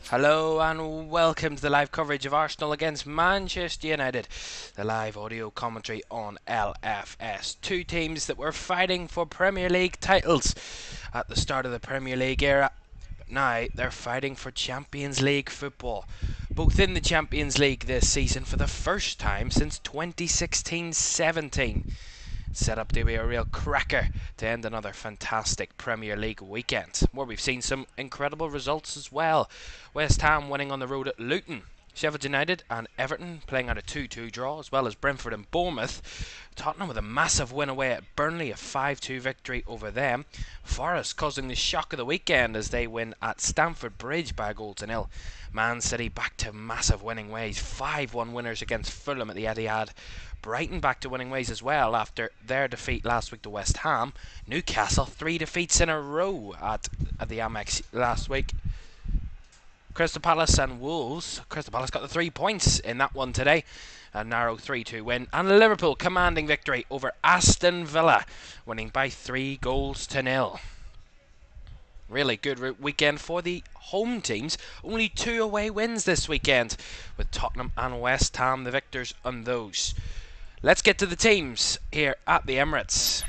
Hello and welcome to the live coverage of Arsenal against Manchester United. The live audio commentary on LFS. Two teams that were fighting for Premier League titles at the start of the Premier League era. But now they're fighting for Champions League football. Both in the Champions League this season for the first time since 2016-17. Set up to be a real cracker to end another fantastic Premier League weekend, where we've seen some incredible results as well. West Ham winning on the road at Luton, Sheffield United and Everton playing out a 2-2 draw, as well as Brentford and Bournemouth. Tottenham with a massive win away at Burnley, a 5-2 victory over them. Forest causing the shock of the weekend as they win at Stamford Bridge by a goal to nil. Man City back to massive winning ways, 5-1 winners against Fulham at the Etihad. Brighton back to winning ways as well after their defeat last week to West Ham. Newcastle 3 defeats in a row at the Amex last week. Crystal Palace and Wolves. Crystal Palace got the 3 points in that one today. A narrow 3-2 win. And Liverpool commanding victory over Aston Villa, winning by 3-0. Really good weekend for the home teams. Only 2 away wins this weekend, with Tottenham and West Ham the victors on those. Let's get to the teams here at the Emirates.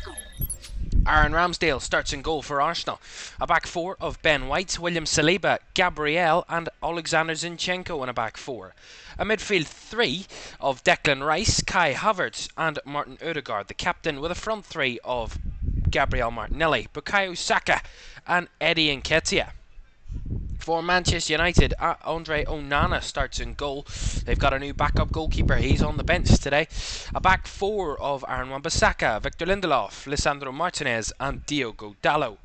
Aaron Ramsdale starts in goal for Arsenal. A back four of Ben White, William Saliba, Gabriel and Alexander Zinchenko in a back four. A midfield three of Declan Rice, Kai Havertz and Martin Odegaard, the captain, with a front three of Gabriel Martinelli, Bukayo Saka and Eddie Nketiah. For Manchester United, Andre Onana starts in goal. They've got a new backup goalkeeper. He's on the bench today. A back four of Aaron Wan-Bissaka, Victor Lindelof, Lisandro Martinez and Diogo Dalot.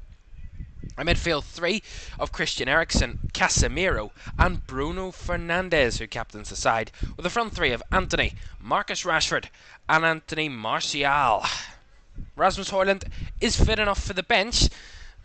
A midfield three of Christian Eriksen, Casemiro and Bruno Fernandes, who captains the side, with a front three of Anthony, Marcus Rashford and Anthony Martial. Rasmus Højlund is fit enough for the bench.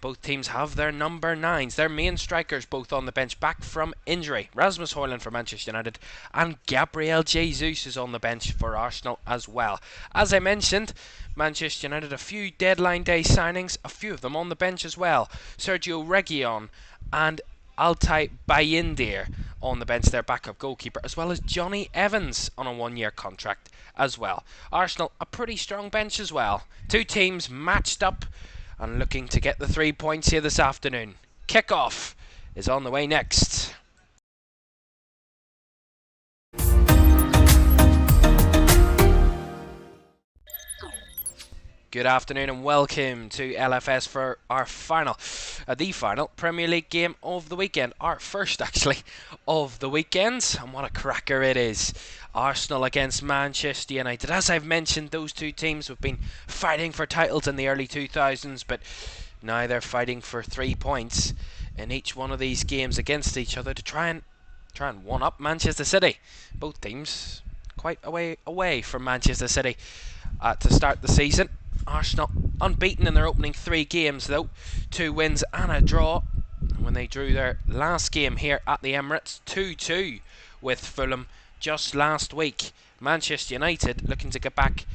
Both teams have their number 9s, their main strikers, both on the bench back from injury. Rasmus Højlund for Manchester United and Gabriel Jesus is on the bench for Arsenal as well. As I mentioned, Manchester United a few deadline day signings, a few of them on the bench as well. Sergio Reguilon and Altay Bayindir on the bench, their backup goalkeeper, as well as Johnny Evans on a 1-year contract as well. Arsenal a pretty strong bench as well. Two teams matched up and looking to get the 3 points here this afternoon. Kickoff is on the way next. Good afternoon and welcome to LFS for our final, the final Premier League game of the weekend. Our first, actually, of the weekend. And what a cracker it is. Arsenal against Manchester United. As I've mentioned, those two teams have been fighting for titles in the early 2000s, but now they're fighting for 3 points in each one of these games against each other to try and one-up Manchester City. Both teams quite away from Manchester City to start the season. Arsenal unbeaten in their opening 3 games though, 2 wins and a draw. And when they drew their last game here at the Emirates, 2-2 with Fulham just last week. Manchester United looking to get back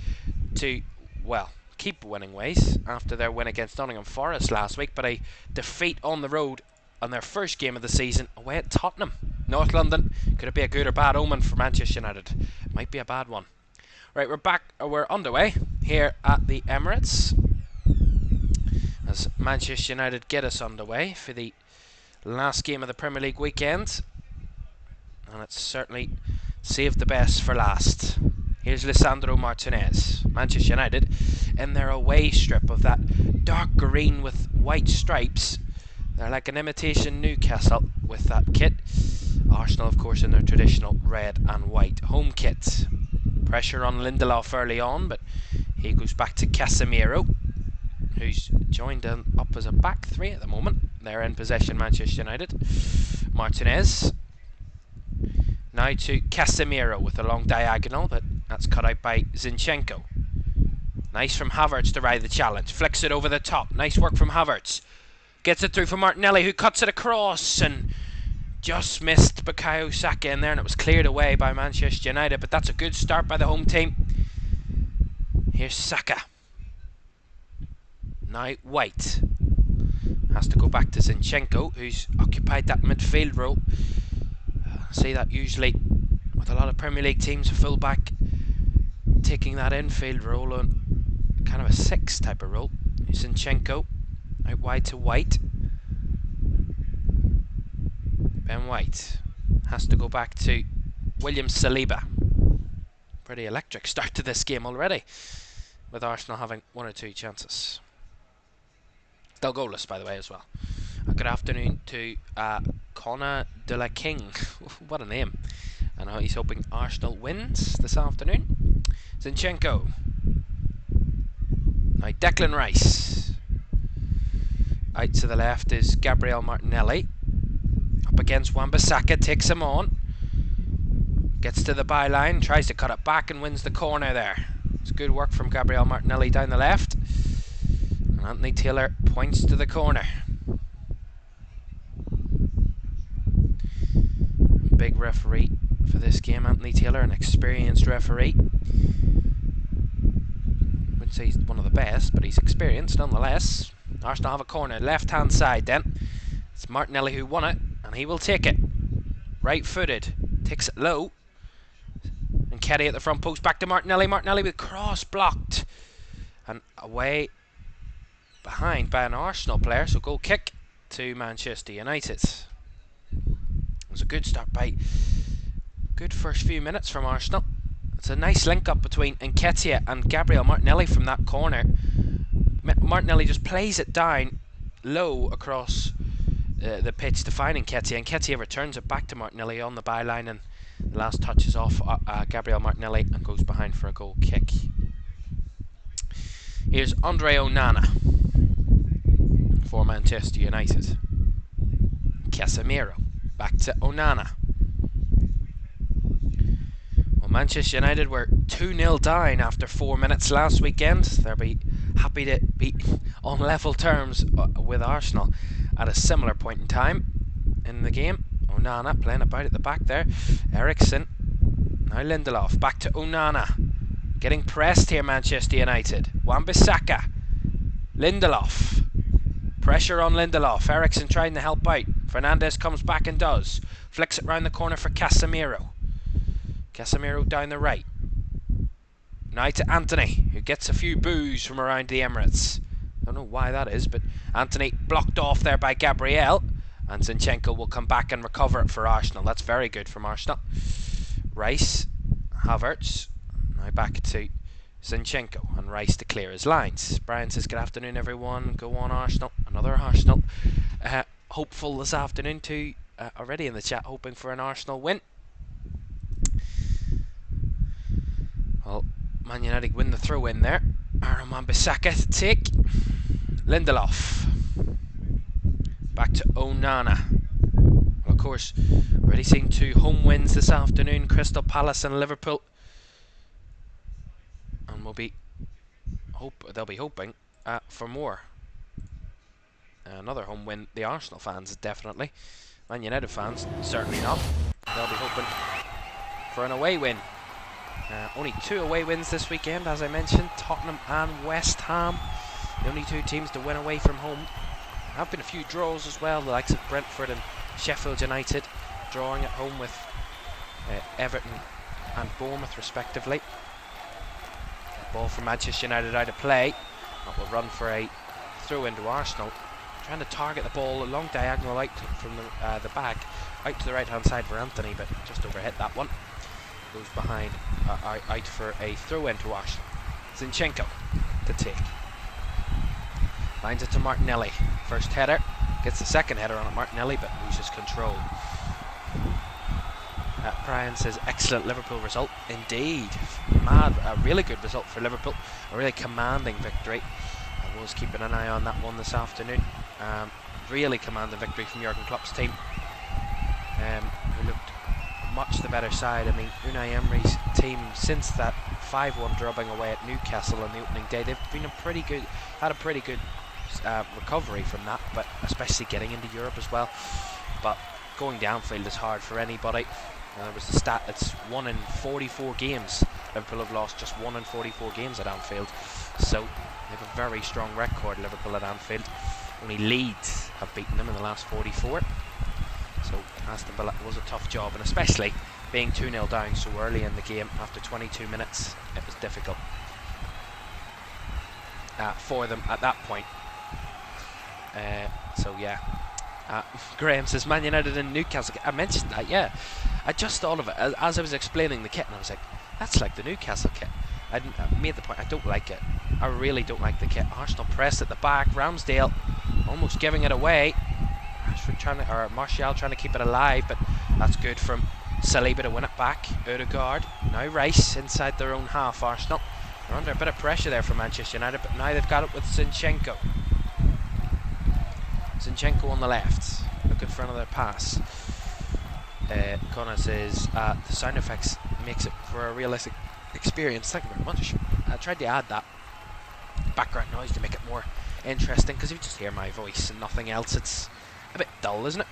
to, well, keep winning ways after their win against Nottingham Forest last week, but a defeat on the road on their first game of the season away at Tottenham. North London, could it be a good or bad omen for Manchester United? Might be a bad one. Right, we're underway here at the Emirates as Manchester United get us underway for the last game of the Premier League weekend, and it's certainly saved the best for last. Here's Lisandro Martinez. Manchester United in their away strip of that dark green with white stripes. They're like an imitation Newcastle with that kit. Arsenal, of course, in their traditional red and white home kit. Pressure on Lindelof early on, but he goes back to Casemiro, who's joined up as a back three at the moment. They're in possession, Manchester United. Martinez. Now to Casemiro with a long diagonal, but that's cut out by Zinchenko. Nice from Havertz to ride the challenge. Flicks it over the top. Nice work from Havertz. Gets it through for Martinelli, who cuts it across and just missed Bukayo Saka in there, and it was cleared away by Manchester United. But that's a good start by the home team. Here's Saka. Now White has to go back to Zinchenko, who's occupied that midfield role. I see that usually with a lot of Premier League teams, a full-back taking that infield role on kind of a 6 type of role. Zinchenko out wide to White. Ben White has to go back to William Saliba. Pretty electric start to this game already, with Arsenal having 1 or 2 chances. Still goalless, by the way, as well. Good afternoon to Connor de la King. What a name. And he's hoping Arsenal wins this afternoon. Zinchenko. Now Declan Rice. Out to the left is Gabriel Martinelli. Up against Wan-Bissaka, takes him on. Gets to the byline, tries to cut it back and wins the corner there. It's good work from Gabriel Martinelli down the left. And Anthony Taylor points to the corner. Big referee for this game, Anthony Taylor, an experienced referee. Wouldn't say he's one of the best, but he's experienced nonetheless. Arsenal have a corner, left hand side then. It's Martinelli who won it, and he will take it. Right footed, takes it low. And Ketty at the front post, back to Martinelli. Martinelli with cross blocked. And away behind by an Arsenal player, so goal kick to Manchester United. It was a good start by good first few minutes from Arsenal. It's a nice link up between Nketiah and Gabriel Martinelli from that corner. Martinelli just plays it down low across the pitch to find Nketiah. Nketiah returns it back to Martinelli on the byline, and the last touch is off Gabriel Martinelli and goes behind for a goal kick. Here's Andre Onana for Manchester United. Casemiro. Back to Onana. Well, Manchester United were 2-0 down after 4 minutes last weekend. They'll be happy to be on level terms with Arsenal at a similar point in time in the game. Onana playing about at the back there. Eriksen. Now Lindelof. Back to Onana. Getting pressed here, Manchester United. Wan-Bissaka. Lindelof. Pressure on Lindelof. Eriksen trying to help out. Fernandes comes back and does. Flicks it round the corner for Casemiro. Casemiro down the right. Now to Anthony, who gets a few boos from around the Emirates. Don't know why that is, but Anthony blocked off there by Gabriel. And Zinchenko will come back and recover it for Arsenal. That's very good from Arsenal. Rice. Havertz. Now back to Zinchenko and Rice to clear his lines. Brian says, good afternoon everyone, go on Arsenal. Another Arsenal hopeful this afternoon too, already in the chat, hoping for an Arsenal win. Well, Man United win the throw in there. Aaron Wan-Bissaka to take. Lindelof. Back to Onana. Well, of course, already seen 2 home wins this afternoon, Crystal Palace and Liverpool. And they'll be hoping for more. Another home win, the Arsenal fans definitely. Man United fans certainly not. They'll be hoping for an away win. Only 2 away wins this weekend, as I mentioned, Tottenham and West Ham. The only 2 teams to win away from home. There have been a few draws as well, the likes of Brentford and Sheffield United drawing at home with Everton and Bournemouth respectively. Ball from Manchester United out of play. That will run for a throw into Arsenal. Trying to target the ball, a long diagonal out from the back, out to the right hand side for Anthony, but just overhit that one. Goes behind, out for a throw into Arsenal. Zinchenko to take. Lines it to Martinelli. First header, gets the second header on it, Martinelli, but loses control. Brian says, excellent Liverpool result. Indeed. A really good result for Liverpool. A really commanding victory. I was keeping an eye on that one this afternoon. Really commanding victory from Jurgen Klopp's team. Who looked much the better side. I mean, Unai Emery's team, since that 5-1 drubbing away at Newcastle on the opening day, they've been had a pretty good recovery from that, but especially getting into Europe as well. But going downfield is hard for anybody. There was the stat, it's 1 in 44 games. Liverpool have lost just 1 in 44 games at Anfield. So they have a very strong record, Liverpool at Anfield. Only Leeds have beaten them in the last 44. So Aston Villa was a tough job, and especially being 2-0 down so early in the game after 22 minutes, it was difficult for them at that point. So yeah. Graham says Man United and Newcastle. I mentioned that, yeah. I just thought of it as I was explaining the kit, and I was like, that's like the Newcastle kit. I made the point, I don't like it. I really don't like the kit. Arsenal press at the back, Ramsdale almost giving it away. Martial trying to keep it alive, but that's good from Saliba to win it back. Odegaard, now Rice inside their own half. Arsenal, they're under a bit of pressure there from Manchester United, but now they've got it with Zinchenko. Zinchenko on the left, looking for another pass. Connor says the sound effects makes it for a realistic experience. Thank you very much. I tried to add that background noise to make it more interesting, because if you just hear my voice and nothing else, it's a bit dull, isn't it?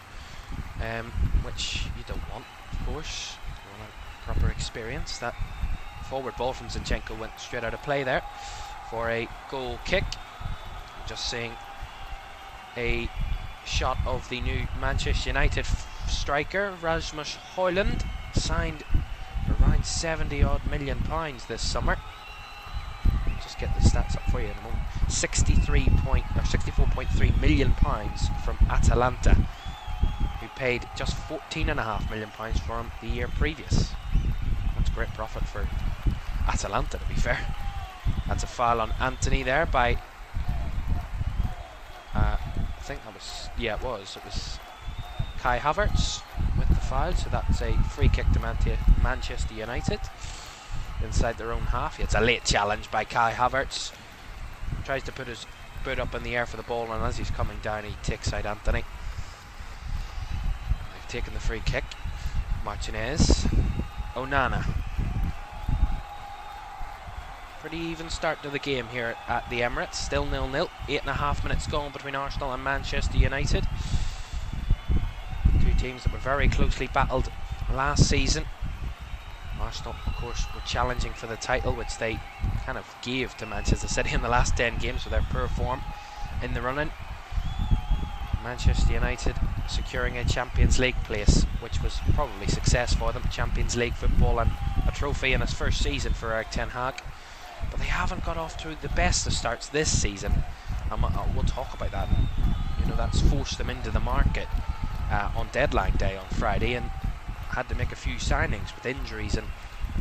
Which you don't want, of course. You want a proper experience. That forward ball from Zinchenko went straight out of play there for a goal kick. I'm just seeing a shot of the new Manchester United striker Rasmus Højlund, signed around 70 odd million pounds this summer. Just get the stats up for you in a moment. 64.3 million pounds from Atalanta, who paid just 14.5 million pounds for him the year previous. That's great profit for Atalanta, to be fair. That's a foul on Anthony there by I think that was, yeah, it was Kai Havertz with the foul, so that's a free kick to Manchester United inside their own half. It's a late challenge by Kai Havertz. Tries to put his boot up in the air for the ball, and as he's coming down, he takes out Anthony. They've taken the free kick. Martinez, Onana. Pretty even start to the game here at the Emirates. Still 0-0. 8.5 minutes gone between Arsenal and Manchester United. Two teams that were very closely battled last season. Arsenal, of course, were challenging for the title, which they kind of gave to Manchester City in the last 10 games with their poor form in the run-in. Manchester United securing a Champions League place, which was probably success for them. Champions League football and a trophy in his first season for Erik Ten Hag. But they haven't got off to the best of starts this season. We'll talk about that. You know, that's forced them into the market on deadline day on Friday, and had to make a few signings with injuries and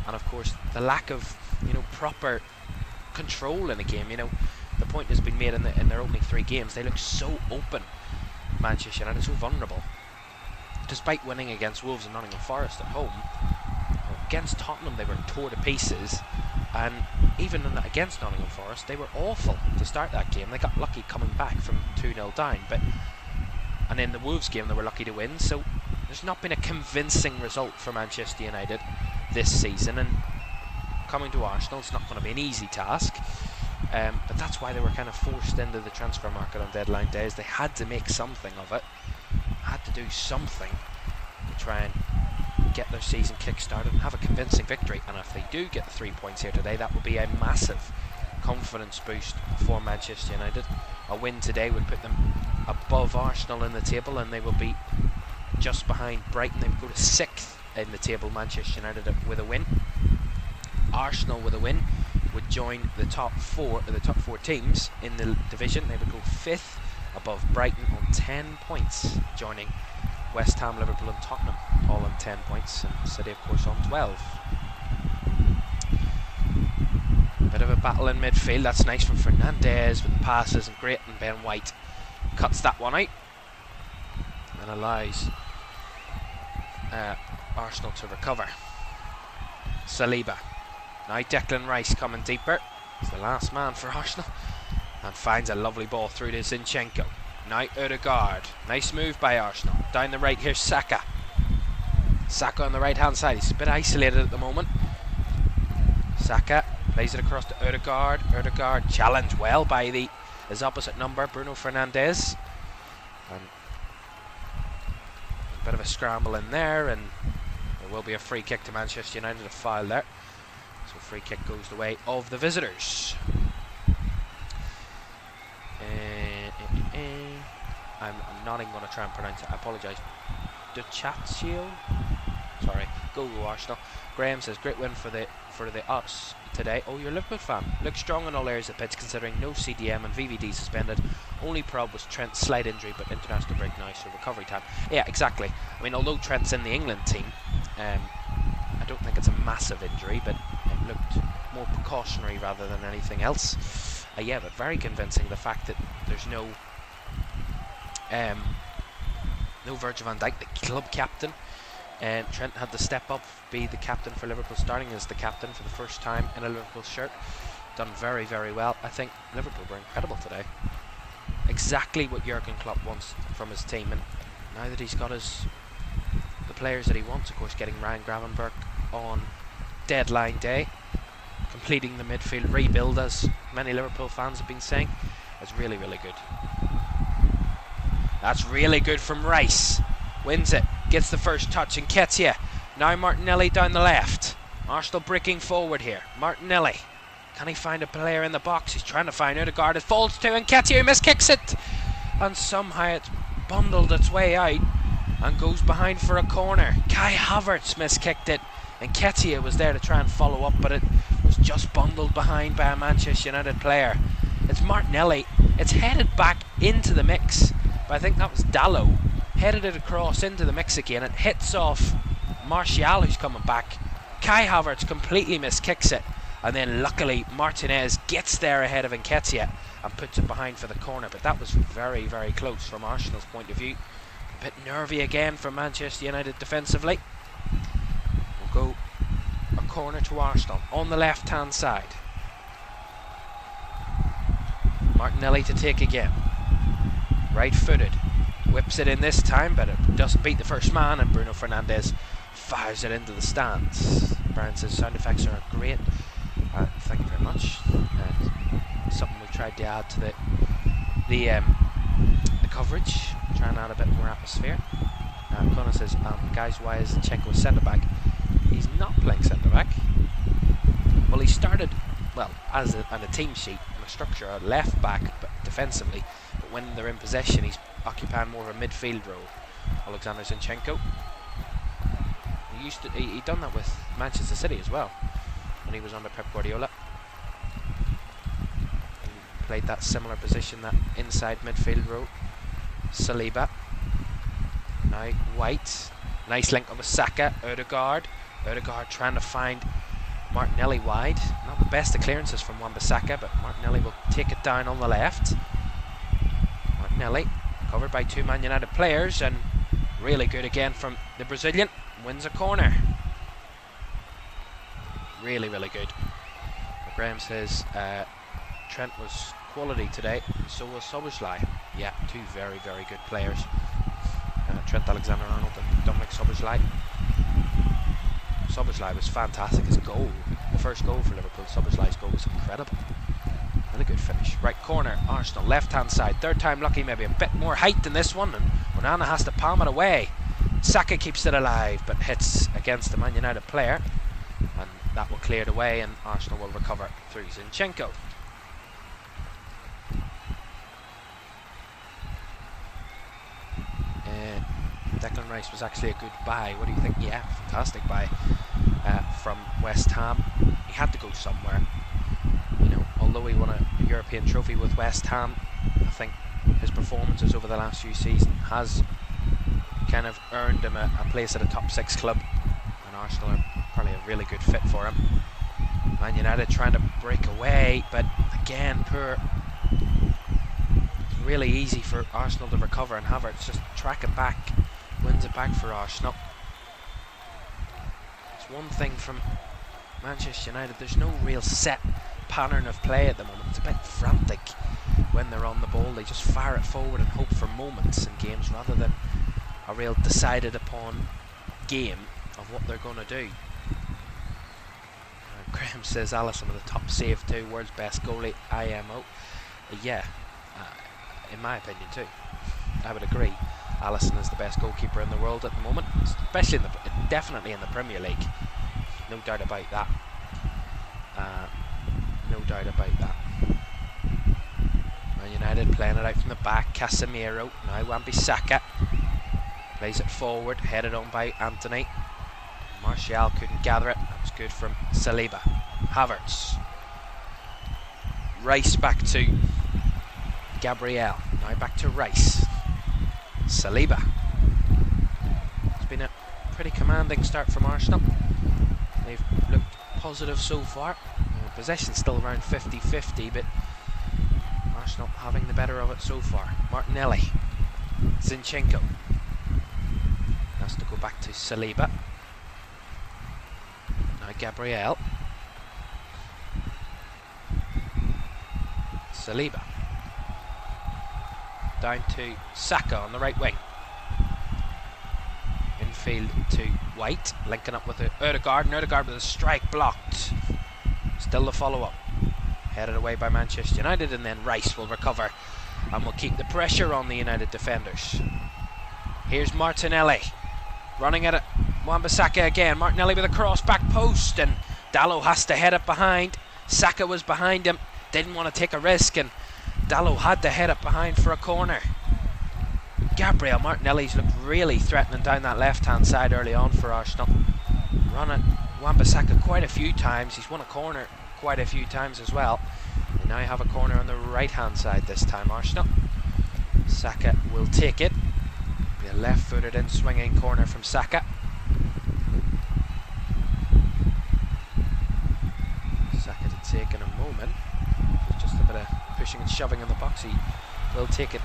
of course the lack of, you know, proper control in the game. You know, the point has been made in their opening 3 games. They look so open, Manchester United, so vulnerable, despite winning against Wolves and Nottingham Forest at home. Against Tottenham they were tore to pieces, and even against Nottingham Forest they were awful to start that game. They got lucky coming back from 2-0 down, and in the Wolves game they were lucky to win. So there's not been a convincing result for Manchester United this season, and coming to Arsenal, it's not going to be an easy task. But that's why they were kind of forced into the transfer market on deadline days. They had to make something of it, had to do something to try and get their season kick-started and have a convincing victory. And if they do get the 3 points here today, that will be a massive confidence boost for Manchester United. A win today would put them above Arsenal in the table, and they will be just behind Brighton. They would go to 6th in the table, Manchester United with a win. Arsenal with a win would join the top four teams in the division. They would go 5th above Brighton on 10 points, joining West Ham, Liverpool and Tottenham all on 10 points, and City of course on 12. Bit of a battle in midfield. That's nice from Fernandes with the passes, and great, and Ben White cuts that one out and allows Arsenal to recover. Saliba. Now Declan Rice coming deeper. He's the last man for Arsenal, and finds a lovely ball through to Zinchenko. Now Odegaard. Nice move by Arsenal. Down the right, here's Saka. Saka on the right hand side. He's a bit isolated at the moment. Saka plays it across to Odegaard. Odegaard challenged well by his opposite number, Bruno Fernandes. And a bit of a scramble in there, and there will be a free kick to Manchester United, a foul there. So free kick goes the way of the visitors. I'm not even going to try and pronounce it. I apologise. Duchatio. Sorry. Go Arsenal. Graham says great win for the us today. Oh, you're a Liverpool fan. Looks strong in all areas of the pitch, considering no CDM and VVD suspended. Only prob was Trent's slight injury, but international break now, so recovery time. Yeah, exactly. I mean, although Trent's in the England team, I don't think it's a massive injury, but it looked more precautionary rather than anything else. Yeah, but very convincing, the fact that there's no Virgil van Dijk, the club captain. Trent had to step up, be the captain for Liverpool, starting as the captain for the first time in a Liverpool shirt. Done very, very well. I think Liverpool were incredible today. Exactly what Jurgen Klopp wants from his team, and now that he's got the players that he wants, of course, getting Ryan Gravenberch on deadline day, completing the midfield rebuild, as many Liverpool fans have been saying, is really, really good. That's really good from Rice. Wins it, gets the first touch, and Nketiah. Now Martinelli down the left. Arsenal breaking forward here. Martinelli. Can he find a player in the box? He's trying to find Odegaard. It falls to Nketiah, who miskicks it. And somehow it's bundled its way out and goes behind for a corner. Kai Havertz miskicked it. Nketiah was there to try and follow up, but it was just bundled behind by a Manchester United player. It's Martinelli. It's headed back into the mix. But I think that was Dalot. Headed it across into the mix again. It hits off Martial, who's coming back. Kai Havertz completely miskicks it, and then luckily Martinez gets there ahead of Nketiah and puts it behind for the corner. But that was very, very close from Arsenal's point of view. A bit nervy again for Manchester United defensively. We'll go a corner to Arsenal on the left hand side. Martinelli to take again. Right footed. Whips it in this time, but it doesn't beat the first man, and Bruno Fernandes fires it into the stands. Brian says sound effects are great. Thank you very much. Something we tried to add to the coverage, try and add a bit more atmosphere. Connor says, guys, why is Zinchenko centre back? He's not playing centre back. Well, he started as on a team sheet, on a structure, a left back, but defensively. But when they're in possession, he's occupying more of a midfield role. Alexander Zinchenko. He done that with Manchester City as well when he was under Pep Guardiola. He played that similar position, that inside midfield role. Saliba. Now White. Nice link up with Saka. Odegaard. Odegaard trying to find Martinelli wide. Not the best of clearances from Wan-Bissaka, but Martinelli will take it down on the left. Martinelli covered by two Man United players, and really good again from the Brazilian. Wins a corner. Really, really good. Graham says Trent was quality today, so was Szoboszlai. Yeah, two very, very good players. Trent Alexander-Arnold and Dominic Szoboszlai. Szoboszlai was fantastic. His goal, the first goal for Liverpool, Szoboszlai's goal was incredible. And a good finish. Right corner, Arsenal, left hand side. Third time lucky, maybe a bit more height than this one, and Onana has to palm it away. Saka keeps it alive, but hits against the Man United player, and that will clear it away, and Arsenal will recover through Zinchenko. Declan Rice was actually a good buy. What do you think? Yeah, fantastic buy from West Ham. He had to go somewhere. You know, although he won a European trophy with West Ham, I think his performances over the last few seasons has kind of earned him a place at a top 6 club, and Arsenal are probably a really good fit for him. Man United trying to break away, but again, poor. It's really easy for Arsenal to recover, and Havertz just tracking back, wins it back for Arsenal. It's one thing from Manchester United, there's no real set pattern of play at the moment. It's a bit frantic when they're on the ball. They just fire it forward and hope for moments in games rather than a real decided upon game of what they're going to do. Graham says Alisson with a top save too, world's best goalie, IMO. Yeah, in my opinion too. I would agree. Alisson is the best goalkeeper in the world at the moment, especially definitely in the Premier League. No doubt about that. No doubt about that. Man United playing it out from the back. Casemiro, now Wan-Bissaka plays it forward, headed on by Anthony. Martial couldn't gather it. That was good from Saliba. Havertz. Rice back to Gabriel. Now back to Rice. Saliba. It's been a pretty commanding start from Arsenal. They've looked positive so far. Possession still around 50-50, but Arsenal having the better of it so far. Martinelli. Zinchenko. Has to go back to Saliba. Now Gabriel. Saliba. Down to Saka on the right wing. Infield to White, linking up with Odegaard, and Odegaard with a strike blocked. Still the follow-up. Headed away by Manchester United, and then Rice will recover and will keep the pressure on the United defenders. Here's Martinelli. Running at it. Wan-Bissaka again. Martinelli with a cross back post, and Dalot has to head it behind. Saka was behind him. Didn't want to take a risk, and Dalot had to head it behind for a corner. Gabriel Martinelli's looked really threatening down that left-hand side early on for Arsenal. Run at Wan-Bissaka quite a few times. He's won a corner quite a few times as well. They now have a corner on the right-hand side this time, Arsenal. Saka will take it. Be a left-footed in swinging corner from Saka. Saka to take in a moment. Just a bit of pushing and shoving in the box. He will take it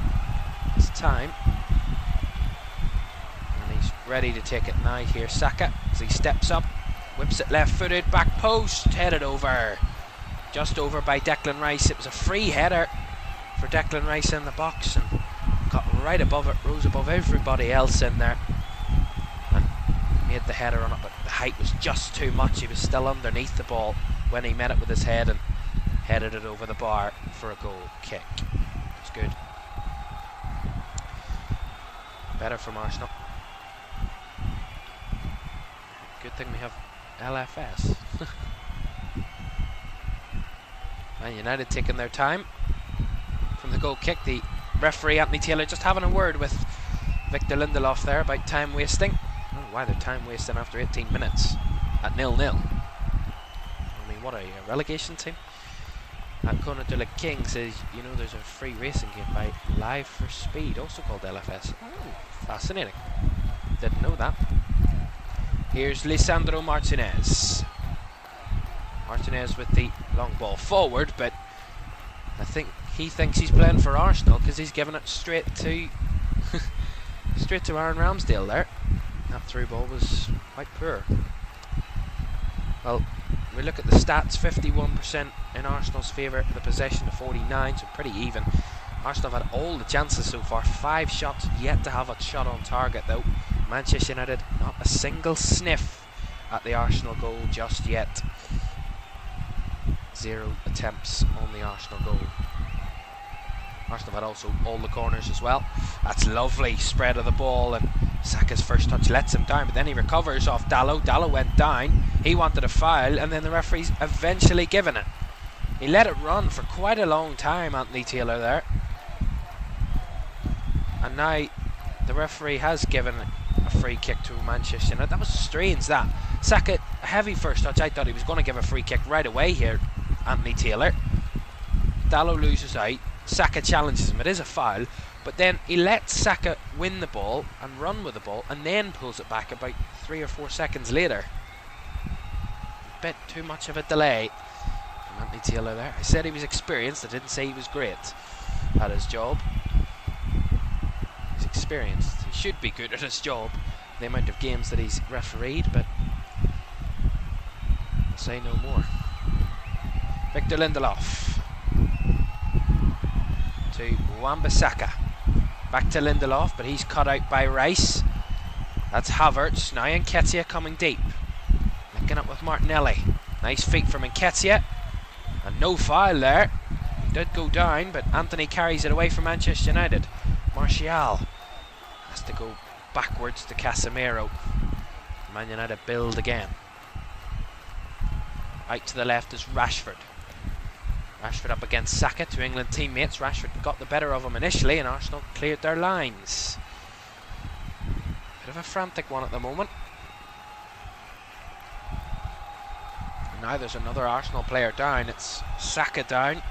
this time. And he's ready to take it now here. Saka, as he steps up, whips it left-footed, back post, headed over. Just over by Declan Rice. It was a free header for Declan Rice in the box, and got right above it, rose above everybody else in there, and made the header on it, but the height was just too much. He was still underneath the ball when he met it with his head and headed it over the bar for a goal kick. It's good. Better from Arsenal. Good thing we have LFS. Man United taking their time from the goal kick. The referee Anthony Taylor just having a word with Victor Lindelof there about time wasting. I don't know why they're time wasting after 18 minutes at 0-0. I mean, what are you, a relegation team? Conan de la King says, you know, there's a free racing game by Live for Speed, also called LFS. Oh, fascinating. Didn't know that. Here's Lisandro Martinez. Martinez with the long ball forward, but I think he thinks he's playing for Arsenal because he's giving it straight to straight to Aaron Ramsdale there. That through ball was quite poor. Well, we look at the stats, 51% in Arsenal's favour, the possession of 49, so pretty even. Arsenal have had all the chances so far, 5 shots, yet to have a shot on target though. Manchester United, not a single sniff at the Arsenal goal just yet. 0 attempts on the Arsenal goal. Arsenal had also all the corners as well. That's lovely spread of the ball, and Saka's first touch lets him down, but then he recovers off Dallo. Dallo went down. He wanted a foul, and then the referee's eventually given it. He let it run for quite a long time, Anthony Taylor there. And now the referee has given a free kick to Manchester United. That was strange, that. Saka, a heavy first touch. I thought he was going to give a free kick right away here, Anthony Taylor. Dallo loses out. Saka challenges him. It is a foul. But then he lets Saka win the ball and run with the ball, and then pulls it back about 3 or 4 seconds later. A bit too much of a delay from Anthony Taylor there. I said he was experienced. I didn't say he was great at his job. He's experienced. He should be good at his job, the amount of games that he's refereed, but I'll say no more. Victor Lindelof to Wan-Bissaka. Back to Lindelof, but he's cut out by Rice. That's Havertz. Now Nketiah coming deep. Linking up with Martinelli. Nice feet from Nketiah. And no foul there. He did go down, but Anthony carries it away from Manchester United. Martial has to go backwards to Casemiro. Man United build again. Out to the left is Rashford. Rashford up against Saka, two England teammates. Rashford got the better of him initially, and Arsenal cleared their lines. Bit of a frantic one at the moment. And now there's another Arsenal player down. It's Saka down.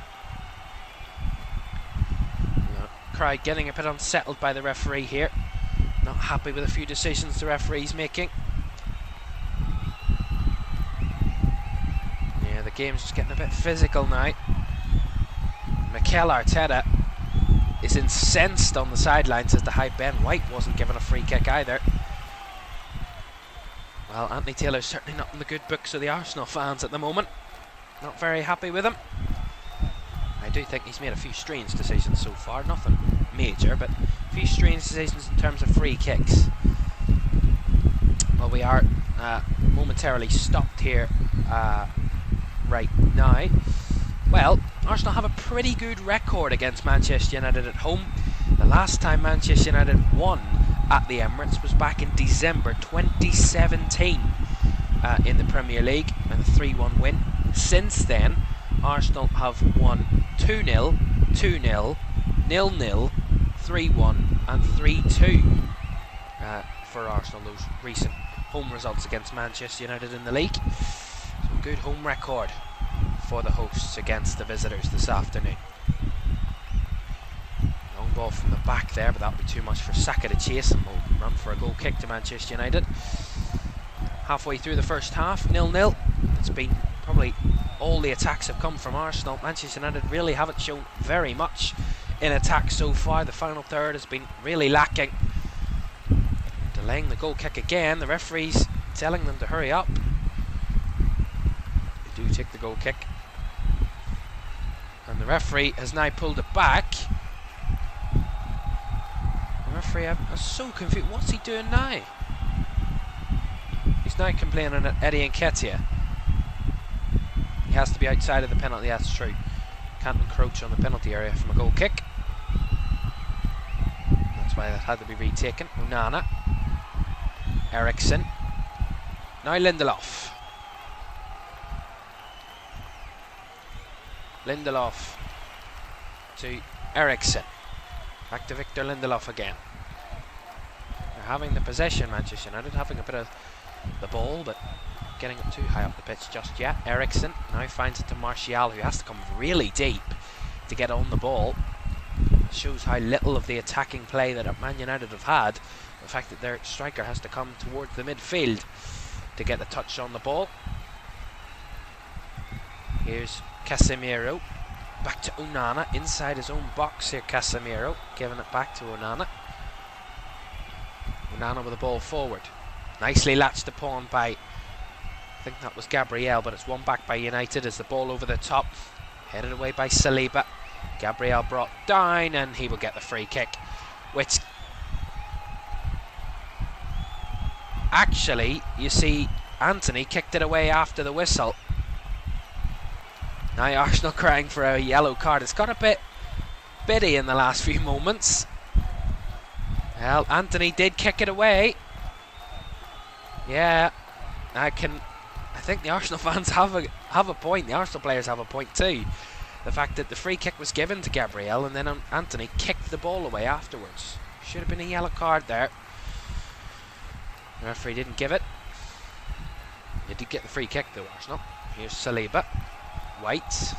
Crowd getting a bit unsettled by the referee here. Not happy with a few decisions the referee's making. Yeah, the game's just getting a bit physical now. Mikel Arteta is incensed on the sidelines as to how Ben White wasn't given a free kick either. Well, Anthony Taylor's certainly not in the good books of the Arsenal fans at the moment. Not very happy with him. I do think he's made a few strange decisions so far. Nothing major, but a few strange decisions in terms of free kicks. Well, we are momentarily stopped here right now. Well, Arsenal have a pretty good record against Manchester United at home. The last time Manchester United won at the Emirates was back in December 2017 in the Premier League, and a 3-1 win. Since then, Arsenal have won 2-0, 2-0, 0-0, 3-1 and 3-2 for Arsenal, those recent home results against Manchester United in the league. So a good home record for the hosts against the visitors this afternoon. Long ball from the back there, but that'll be too much for Saka to chase, and will run for a goal kick to Manchester United. Halfway through the first half, 0-0. It's been probably all the attacks have come from Arsenal. Manchester United really haven't shown very much in attack so far. The final third has been really lacking. Delaying the goal kick again. The referee's telling them to hurry up. They do take the goal kick. And the referee has now pulled it back. The referee is so confused. What's he doing now? He's now complaining at Eddie Nketiah. He has to be outside of the penalty, that's true. Can't encroach on the penalty area from a goal kick. That's why that had to be retaken. Onana. Eriksen. Now Lindelof. Lindelof to Eriksen. Back to Victor Lindelof again. They're having the possession, Manchester United, having a bit of the ball, but getting it too high up the pitch just yet. Eriksen now finds it to Martial, who has to come really deep to get on the ball. It shows how little of the attacking play that Man United have had. The fact that their striker has to come towards the midfield to get a touch on the ball. Here's Casemiro. Back to Onana, inside his own box here. Casemiro giving it back to Onana. Onana with the ball forward. Nicely latched upon by, I think that was Gabriel, but it's won back by United as the ball over the top. Headed away by Saliba. Gabriel brought down, and he will get the free kick, which actually, you see, Anthony kicked it away after the whistle. Now Arsenal crying for a yellow card. It's got a bit bitty in the last few moments. Well, Anthony did kick it away. Yeah, I think the Arsenal fans have a point. The Arsenal players have a point too. The fact that the free kick was given to Gabriel and then Anthony kicked the ball away afterwards. Should have been a yellow card there. The referee didn't give it. He did get the free kick though, Arsenal. Here's Saliba. White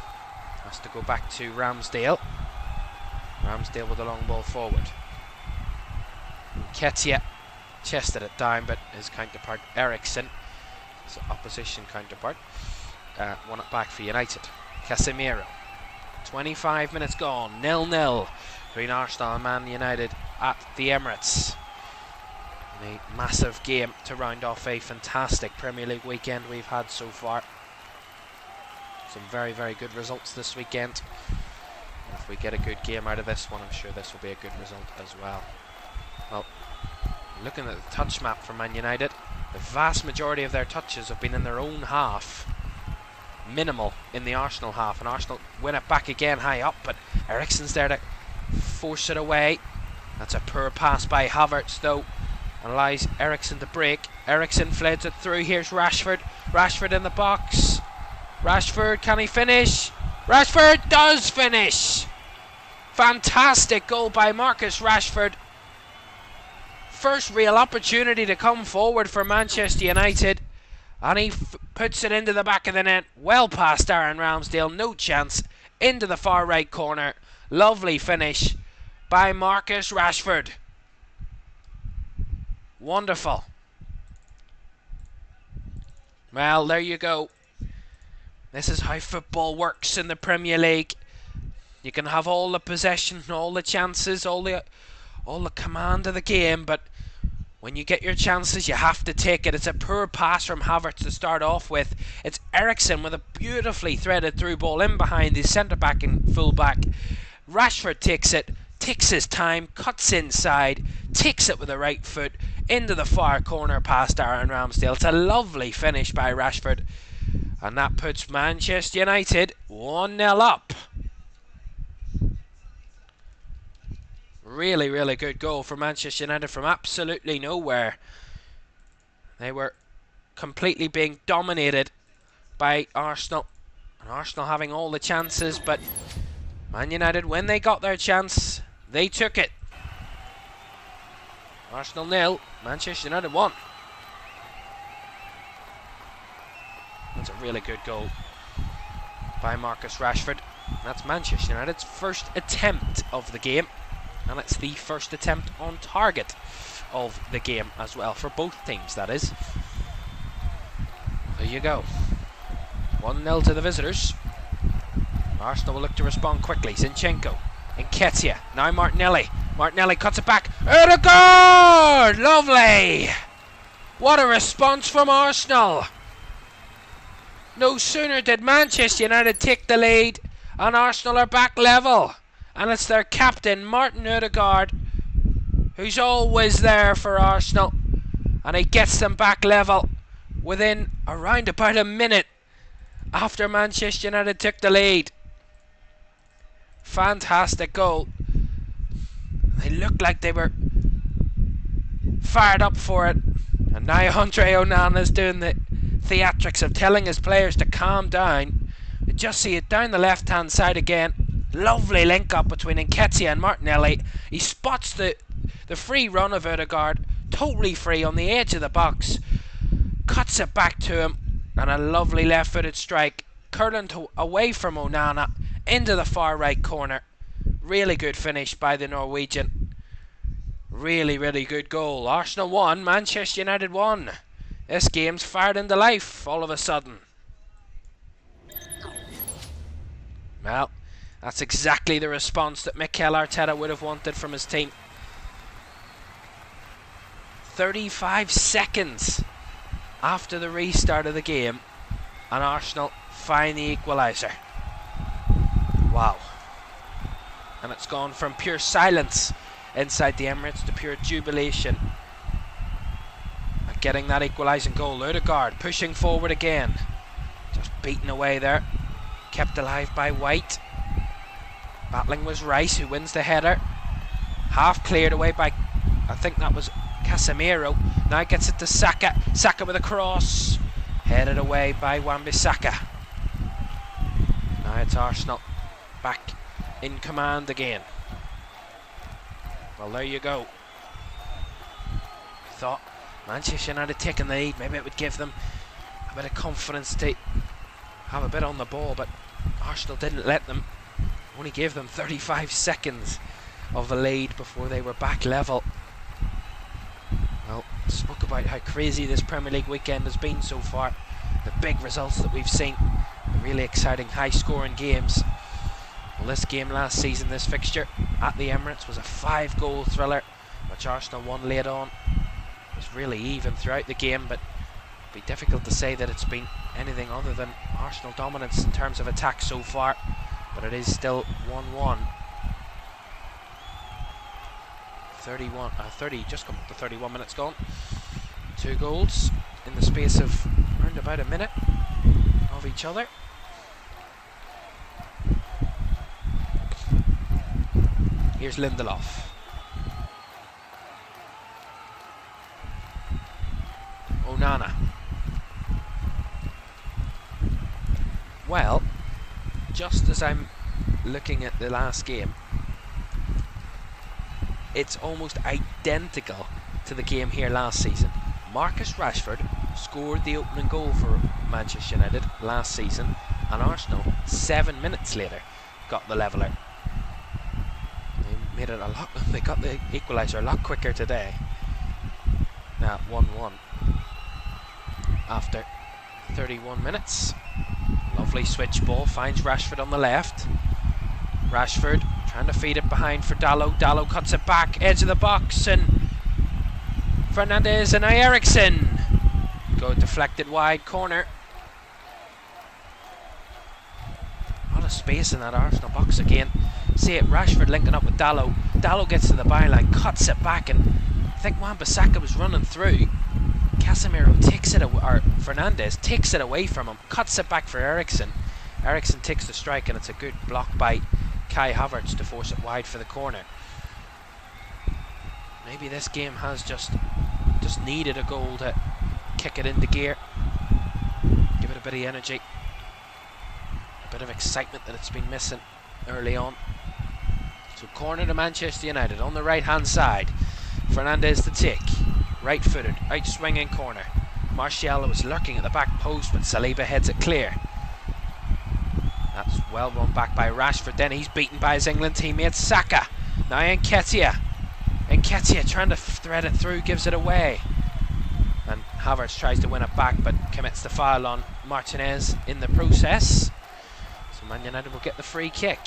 has to go back to Ramsdale. Ramsdale with a long ball forward. Nketiah chested it down, but his counterpart Eriksen, his opposition counterpart, won it back for United. Casemiro. 25 minutes gone. 0-0 between Arsenal and Man United at the Emirates. A massive game to round off a fantastic Premier League weekend we've had so far. Some very, very good results this weekend. If we get a good game out of this one, I'm sure this will be a good result as well. Well, looking at the touch map for Man United, the vast majority of their touches have been in their own half. Minimal in the Arsenal half, and Arsenal win it back again high up, but Eriksen's there to force it away. That's a poor pass by Havertz though, and allows Eriksen to break. Eriksen fleds it through. Here's Rashford. Rashford in the box. Rashford, can he finish? Rashford does finish! Fantastic goal by Marcus Rashford. First real opportunity to come forward for Manchester United, and he puts it into the back of the net, well past Aaron Ramsdale, no chance, into the far right corner. Lovely finish by Marcus Rashford. Wonderful. Well, there you go. This is how football works in the Premier League. You can have all the possession, all the chances, all the command of the game, but when you get your chances, you have to take it. It's a poor pass from Havertz to start off with. It's Eriksen with a beautifully threaded through ball in behind the centre-back and full-back. Rashford takes it, takes his time, cuts inside, takes it with the right foot into the far corner past Aaron Ramsdale. It's a lovely finish by Rashford. And that puts Manchester United 1-0 up. Really, really good goal for Manchester United from absolutely nowhere. They were completely being dominated by Arsenal. And Arsenal having all the chances, but Man United, when they got their chance, they took it. Arsenal 0, Manchester United 1. That's a really good goal by Marcus Rashford. That's Manchester United's first attempt of the game. And it's the first attempt on target of the game as well, for both teams, that is. There you go. 1-0 to the visitors. Arsenal will look to respond quickly. Zinchenko. Nketiah. Now Martinelli. Martinelli cuts it back. Odegaard! Lovely! What a response from Arsenal! No sooner did Manchester United take the lead, and Arsenal are back level. And it's their captain, Martin Odegaard, who's always there for Arsenal. And he gets them back level within around about a minute after Manchester United took the lead. Fantastic goal. They looked like they were fired up for it. And now Andre Onana's doing the theatrics of telling his players to calm down. You just see it down the left-hand side again. Lovely link up between Nketiah and Martinelli. He spots the free run of Odegaard, totally free on the edge of the box, cuts it back to him, and a lovely left-footed strike, curling away from Onana into the far right corner. Really good finish by the Norwegian. Really, really good goal. Arsenal 1, Manchester United 1. This game's fired into life all of a sudden. Well, that's exactly the response that Mikel Arteta would have wanted from his team. 35 seconds after the restart of the game, and Arsenal find the equaliser. Wow. And it's gone from pure silence inside the Emirates to pure jubilation at getting that equalising goal. Odegaard pushing forward again. Just beaten away there. Kept alive by White. Battling was Rice, who wins the header. Half cleared away by I think that was Casemiro. Now gets it to Saka. Saka with a cross. Headed away by Wan-Bissaka. Now it's Arsenal back in command again. Well, there you go. Thought Manchester United taking the lead, maybe it would give them a bit of confidence to have a bit on the ball, but Arsenal didn't let them. Only gave them 35 seconds of the lead before they were back level. Well, spoke about how crazy this Premier League weekend has been so far. The big results that we've seen, the really exciting high-scoring games. Well, this game last season, this fixture at the Emirates, was a 5-goal thriller, which Arsenal won late on. It was really even throughout the game, but it'd be difficult to say that it's been anything other than Arsenal dominance in terms of attack so far. But it is still 1-1. 30, just come up to 31 minutes gone. 2 goals in the space of around about a minute of each other. Here's Lindelof. Onana. Well, just as I'm looking at the last game, it's almost identical to the game here last season. Marcus Rashford scored the opening goal for Manchester United last season, and Arsenal 7 minutes later got the leveller. They made it they got the equaliser a lot quicker today. Now 1-1 after 31 minutes. Lovely switch ball, finds Rashford on the left. Rashford trying to feed it behind for Dalot. Dalot cuts it back, edge of the box, and Fernandes and Eriksen go deflected wide corner. A lot of space in that Arsenal box again. See it, Rashford linking up with Dalot. Dalot gets to the byline, cuts it back, and I think Wan-Bissaka was running through. Casemiro takes it, or Fernandes takes it away from him, cuts it back for Eriksen. Eriksen takes the strike, and it's a good block by Kai Havertz to force it wide for the corner. Maybe this game has just needed a goal to kick it into gear, give it a bit of energy, a bit of excitement that it's been missing early on. So corner to Manchester United on the right hand side. Fernandes to take. Right footed, out swinging corner. Martial was lurking at the back post, but Saliba heads it clear. That's well run back by Rashford. Then he's beaten by his England teammate Saka. Now Nketiah. Nketiah trying to thread it through, gives it away. And Havertz tries to win it back, but commits the foul on Martinez in the process. So Man United will get the free kick.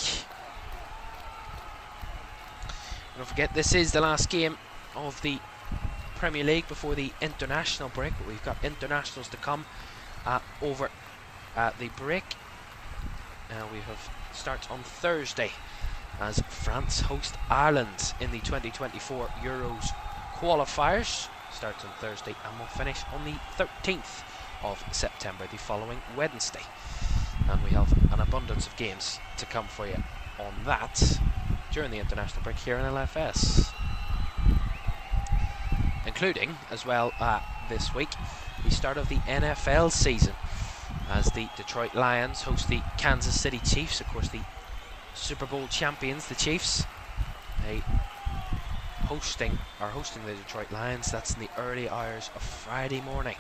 Don't forget, this is the last game of the Premier League before the international break, but we've got internationals to come over the break. We have starts on Thursday as France host Ireland in the 2024 Euros qualifiers. Starts on Thursday and will finish on the 13th of September, the following Wednesday. And we have an abundance of games to come for you on that during the international break here in LFS. Including, as well, this week, the start of the NFL season, as the Detroit Lions host the Kansas City Chiefs, of course the Super Bowl champions, the Chiefs. They hosting the Detroit Lions. That's in the early hours of Friday morning,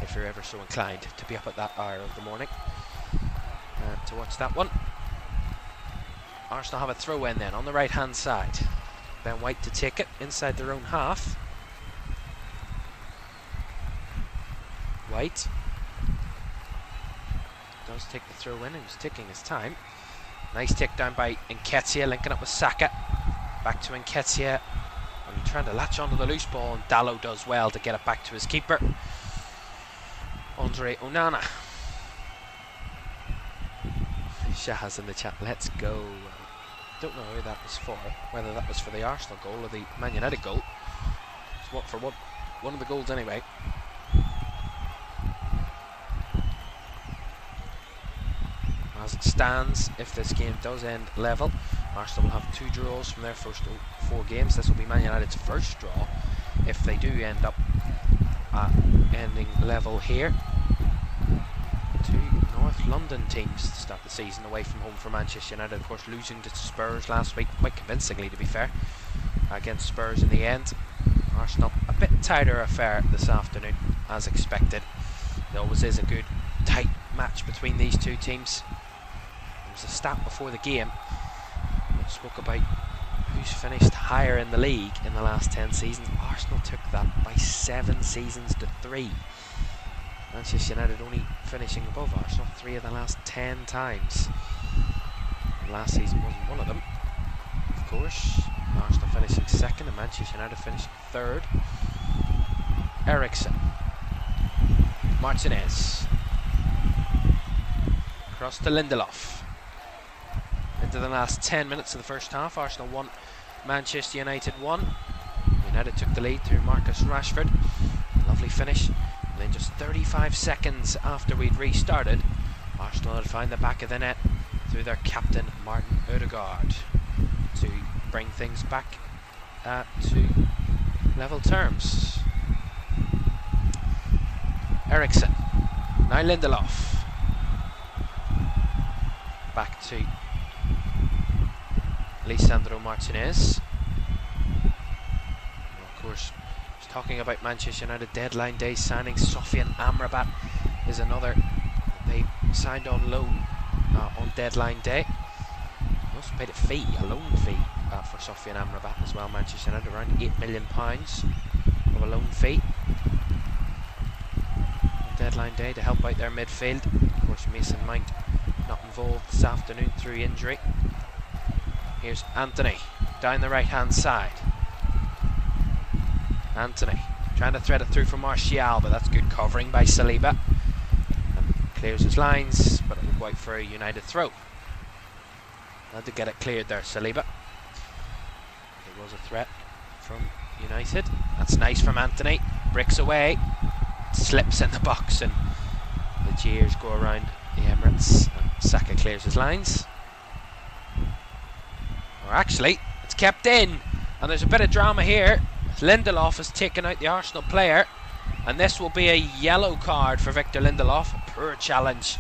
if you're ever so inclined to be up at that hour of the morning to watch that one. Arsenal have a throw in then on the right hand side. Ben White to take it inside their own half. White does take the throw in, he was taking his time. Nice takedown by Nketiah, linking up with Saka. Back to Nketiah, and trying to latch onto the loose ball, and Dalot does well to get it back to his keeper, Andre Onana. Shah's in the chat, let's go. Don't know who that was for, whether that was for the Arsenal goal or the Man United goal. It's one of the goals anyway. As it stands, if this game does end level, Arsenal will have 2 draws from their first 4 games. This will be Man United's first draw if they do end up ending level here. 2 North London teams to start the season away from home for Manchester United. Of course, losing to Spurs last week, quite convincingly to be fair, against Spurs in the end. Arsenal a bit tighter affair this afternoon as expected. There always is a good tight match between these two teams. There was a stat before the game which spoke about who's finished higher in the league in the last 10 seasons. Arsenal took that by 7 seasons to 3. Manchester United only finishing above Arsenal 3 of the last 10 times. And last season wasn't one of them, of course. Arsenal finishing second and Manchester United finishing third. Eriksen, Martinez, across to Lindelof. Into the last 10 minutes of the first half, Arsenal 1, Manchester United 1. United took the lead through Marcus Rashford. Lovely finish. And then just 35 seconds after we'd restarted, Arsenal had found the back of the net through their captain Martin Ødegaard to bring things back to level terms. Eriksen, now Lindelof, back to Lisandro Martinez. And of course, just talking about Manchester United deadline day signings, Sofyan Amrabat is another they signed on loan on deadline day. They also paid a loan fee for Sofyan Amrabat as well. Manchester United around £8 million of a loan fee on deadline day to help out their midfield. Of course, Mason Mount not involved this afternoon through injury. Here's Anthony down the right hand side. Anthony trying to thread it through for Martial, but that's good covering by Saliba. And clears his lines, but it'll go out for a United throw. Had to get it cleared there, Saliba. There was a threat from United. That's nice from Anthony. Bricks away, slips in the box, and the jeers go around the Emirates. And Saka clears his lines. Or actually, it's kept in, and there's a bit of drama here. Lindelof has taken out the Arsenal player, and this will be a yellow card for Victor Lindelof. A poor challenge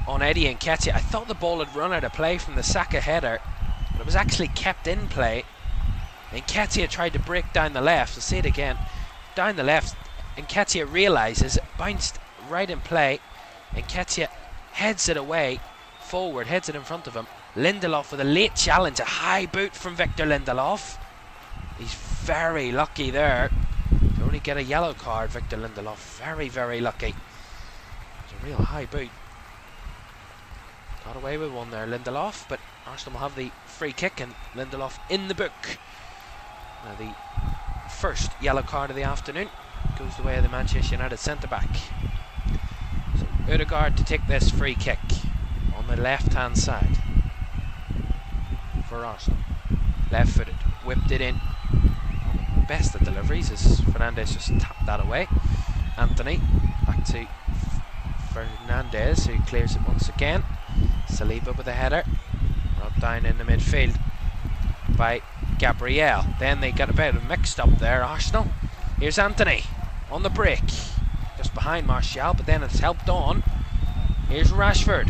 on Eddie Nketiah. I thought the ball had run out of play from the Saka header, but it was actually kept in play. Nketiah tried to break down the left. I'll say it again. Down the left, Nketiah realises it bounced right in play. Nketiah heads it away, forward, heads it in front of him. Lindelof with a late challenge, a high boot from Victor Lindelof. He's very lucky there to only get a yellow card, Victor Lindelof. Very, very lucky. It's a real high boot. Got away with one there, Lindelof, but Arsenal will have the free kick and Lindelof in the book. Now the first yellow card of the afternoon goes the way of the Manchester United centre-back. So Ødegaard to take this free kick on the left-hand side for Arsenal. Left-footed, whipped it in. Best of deliveries as Fernandes just tapped that away. Anthony back to Fernandes, who clears it once again. Saliba with a header, brought down in the midfield by Gabriel. Then they got a bit of mixed up there, Arsenal. Here's Anthony on the break, just behind Martial, but then it's helped on. Here's Rashford.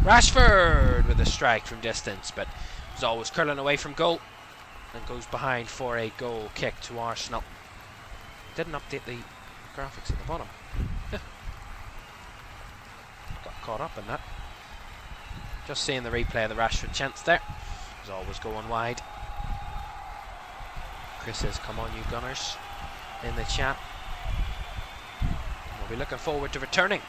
Rashford with a strike from distance, but was always curling away from goal and goes behind for a goal kick to Arsenal. Didn't update the graphics at the bottom. Got caught up in that. Just seeing the replay of the Rashford chance there. Was always going wide. Chris says, come on you Gunners, in the chat. We'll be looking forward to returning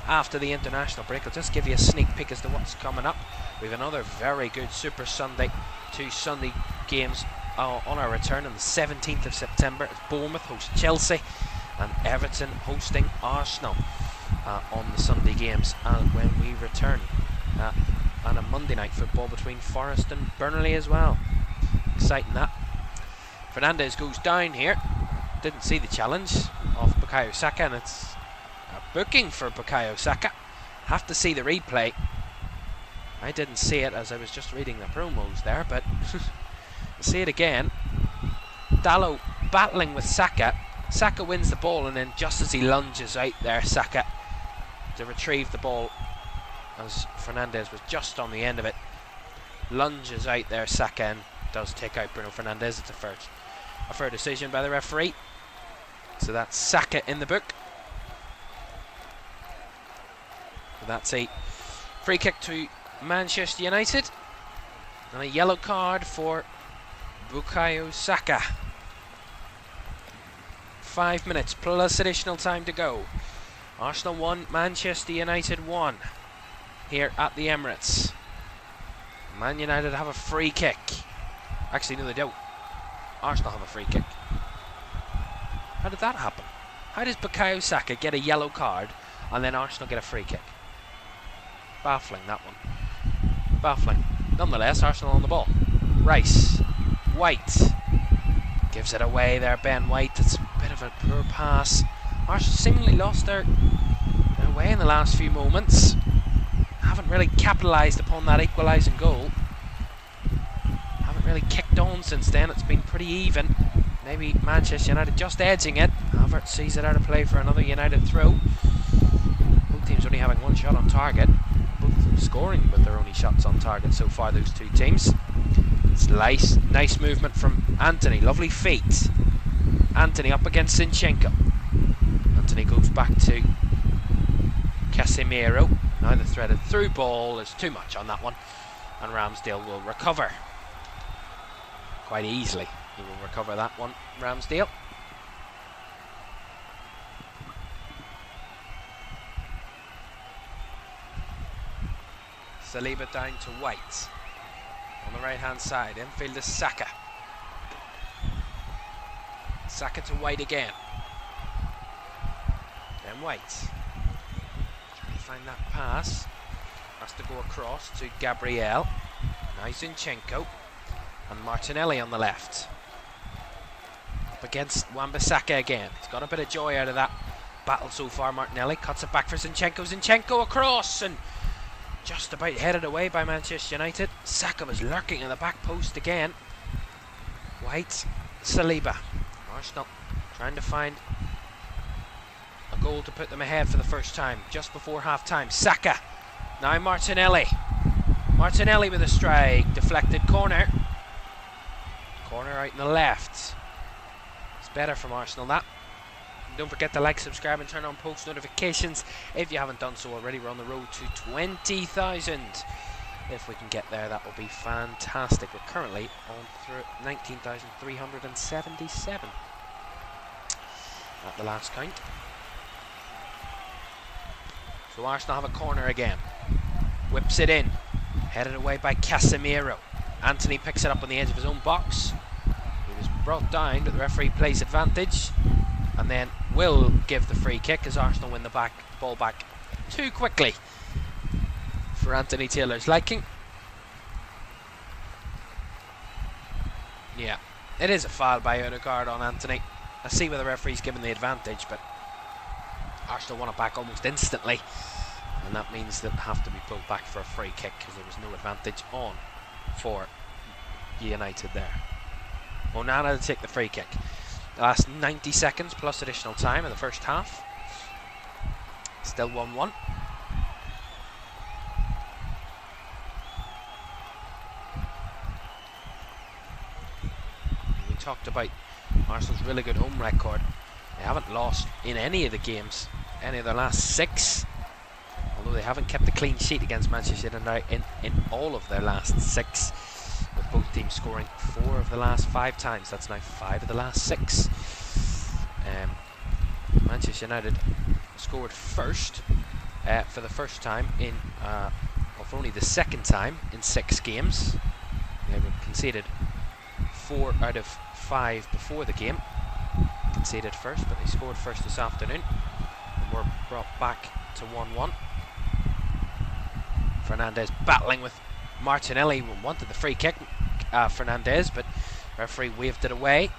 after the international break. I'll just give you a sneak peek as to what's coming up. We have another very good Super Sunday. 2 Sunday games on our return on the 17th of September. It's Bournemouth host Chelsea and Everton hosting Arsenal on the Sunday games. And when we return on a Monday night football between Forest and Burnley as well. Exciting that. Fernandes goes down here. Didn't see the challenge of Bukayo Saka, and it's a booking for Bukayo Saka. Have to see the replay. I didn't see it as I was just reading the promos there, but see it again. Dalot battling with Saka. Saka wins the ball, and then just as he lunges out there, Saka, to retrieve the ball, as Fernandes was just on the end of it, lunges out there, Saka, and does take out Bruno Fernandes. It's a fair decision by the referee. So that's Saka in the book. So that's a free kick to Manchester United, and a yellow card for Bukayo Saka. 5 minutes plus additional time to go. Arsenal 1, Manchester United 1 here at the Emirates. Man United have a free kick. Actually, no, they don't. Arsenal have a free kick. How did that happen? How does Bukayo Saka get a yellow card and then Arsenal get a free kick? Baffling, that one. Baffling. Nonetheless, Arsenal on the ball. Rice. White. Gives it away there, Ben White. It's a bit of a poor pass. Arsenal seemingly lost their way in the last few moments. Haven't really capitalised upon that equalising goal. Haven't really kicked on since then. It's been pretty even. Maybe Manchester United just edging it. Havertz sees it out of play for another United throw. Both teams only having one shot on target. Both scoring with their only shots on target so far, those two teams. It's nice movement from Anthony. Lovely feet. Anthony up against Zinchenko. Anthony goes back to Casemiro. Now the threaded through ball. There's too much on that one, and Ramsdale will recover quite easily. He will recover that one, Ramsdale. Saliba down to White. On the right hand side, infield is Saka. Saka to White again. Then White. Trying to find that pass. Has to go across to Gabriel. Now Zinchenko. And Martinelli on the left. Up against Wan-Bissaka again. He's got a bit of joy out of that battle so far, Martinelli. Cuts it back for Zinchenko. Zinchenko across, and just about headed away by Manchester United. Saka was lurking in the back post again. White, Saliba. Arsenal trying to find a goal to put them ahead for the first time, just before half time. Saka. Now Martinelli. Martinelli with a strike. Deflected corner. Corner out in the left. It's better from Arsenal, that. And don't forget to like, subscribe and turn on post notifications if you haven't done so already. We're on the road to 20,000. If we can get there, that will be fantastic. We're currently on 19,377 at the last count. So Arsenal have a corner again. Whips it in. Headed away by Casemiro. Anthony picks it up on the edge of his own box. He was brought down, but the referee plays advantage, and then will give the free kick as Arsenal win the ball back too quickly for Anthony Taylor's liking. Yeah, it is a foul by Odegaard on Anthony. I see where the referee's given the advantage, but Arsenal want it back almost instantly, and that means they'll have to be pulled back for a free kick because there was no advantage on for United there. Onana to take the free kick. The last 90 seconds plus additional time in the first half. Still 1-1. We talked about Arsenal's really good home record. They haven't lost in any of the games, any of their last 6. Although they haven't kept a clean sheet against Manchester United in all of their last 6, with both teams scoring 4 of the last 5 times. That's now 5 of the last 6. Manchester United scored first for the first time in, or for only the second time in 6 games. They were conceded 4 out of 5 before the game. Conceded first, but they scored first this afternoon and were brought back to 1-1. Fernandes battling with Martinelli, wanted the free kick, Fernandes, but referee waved it away.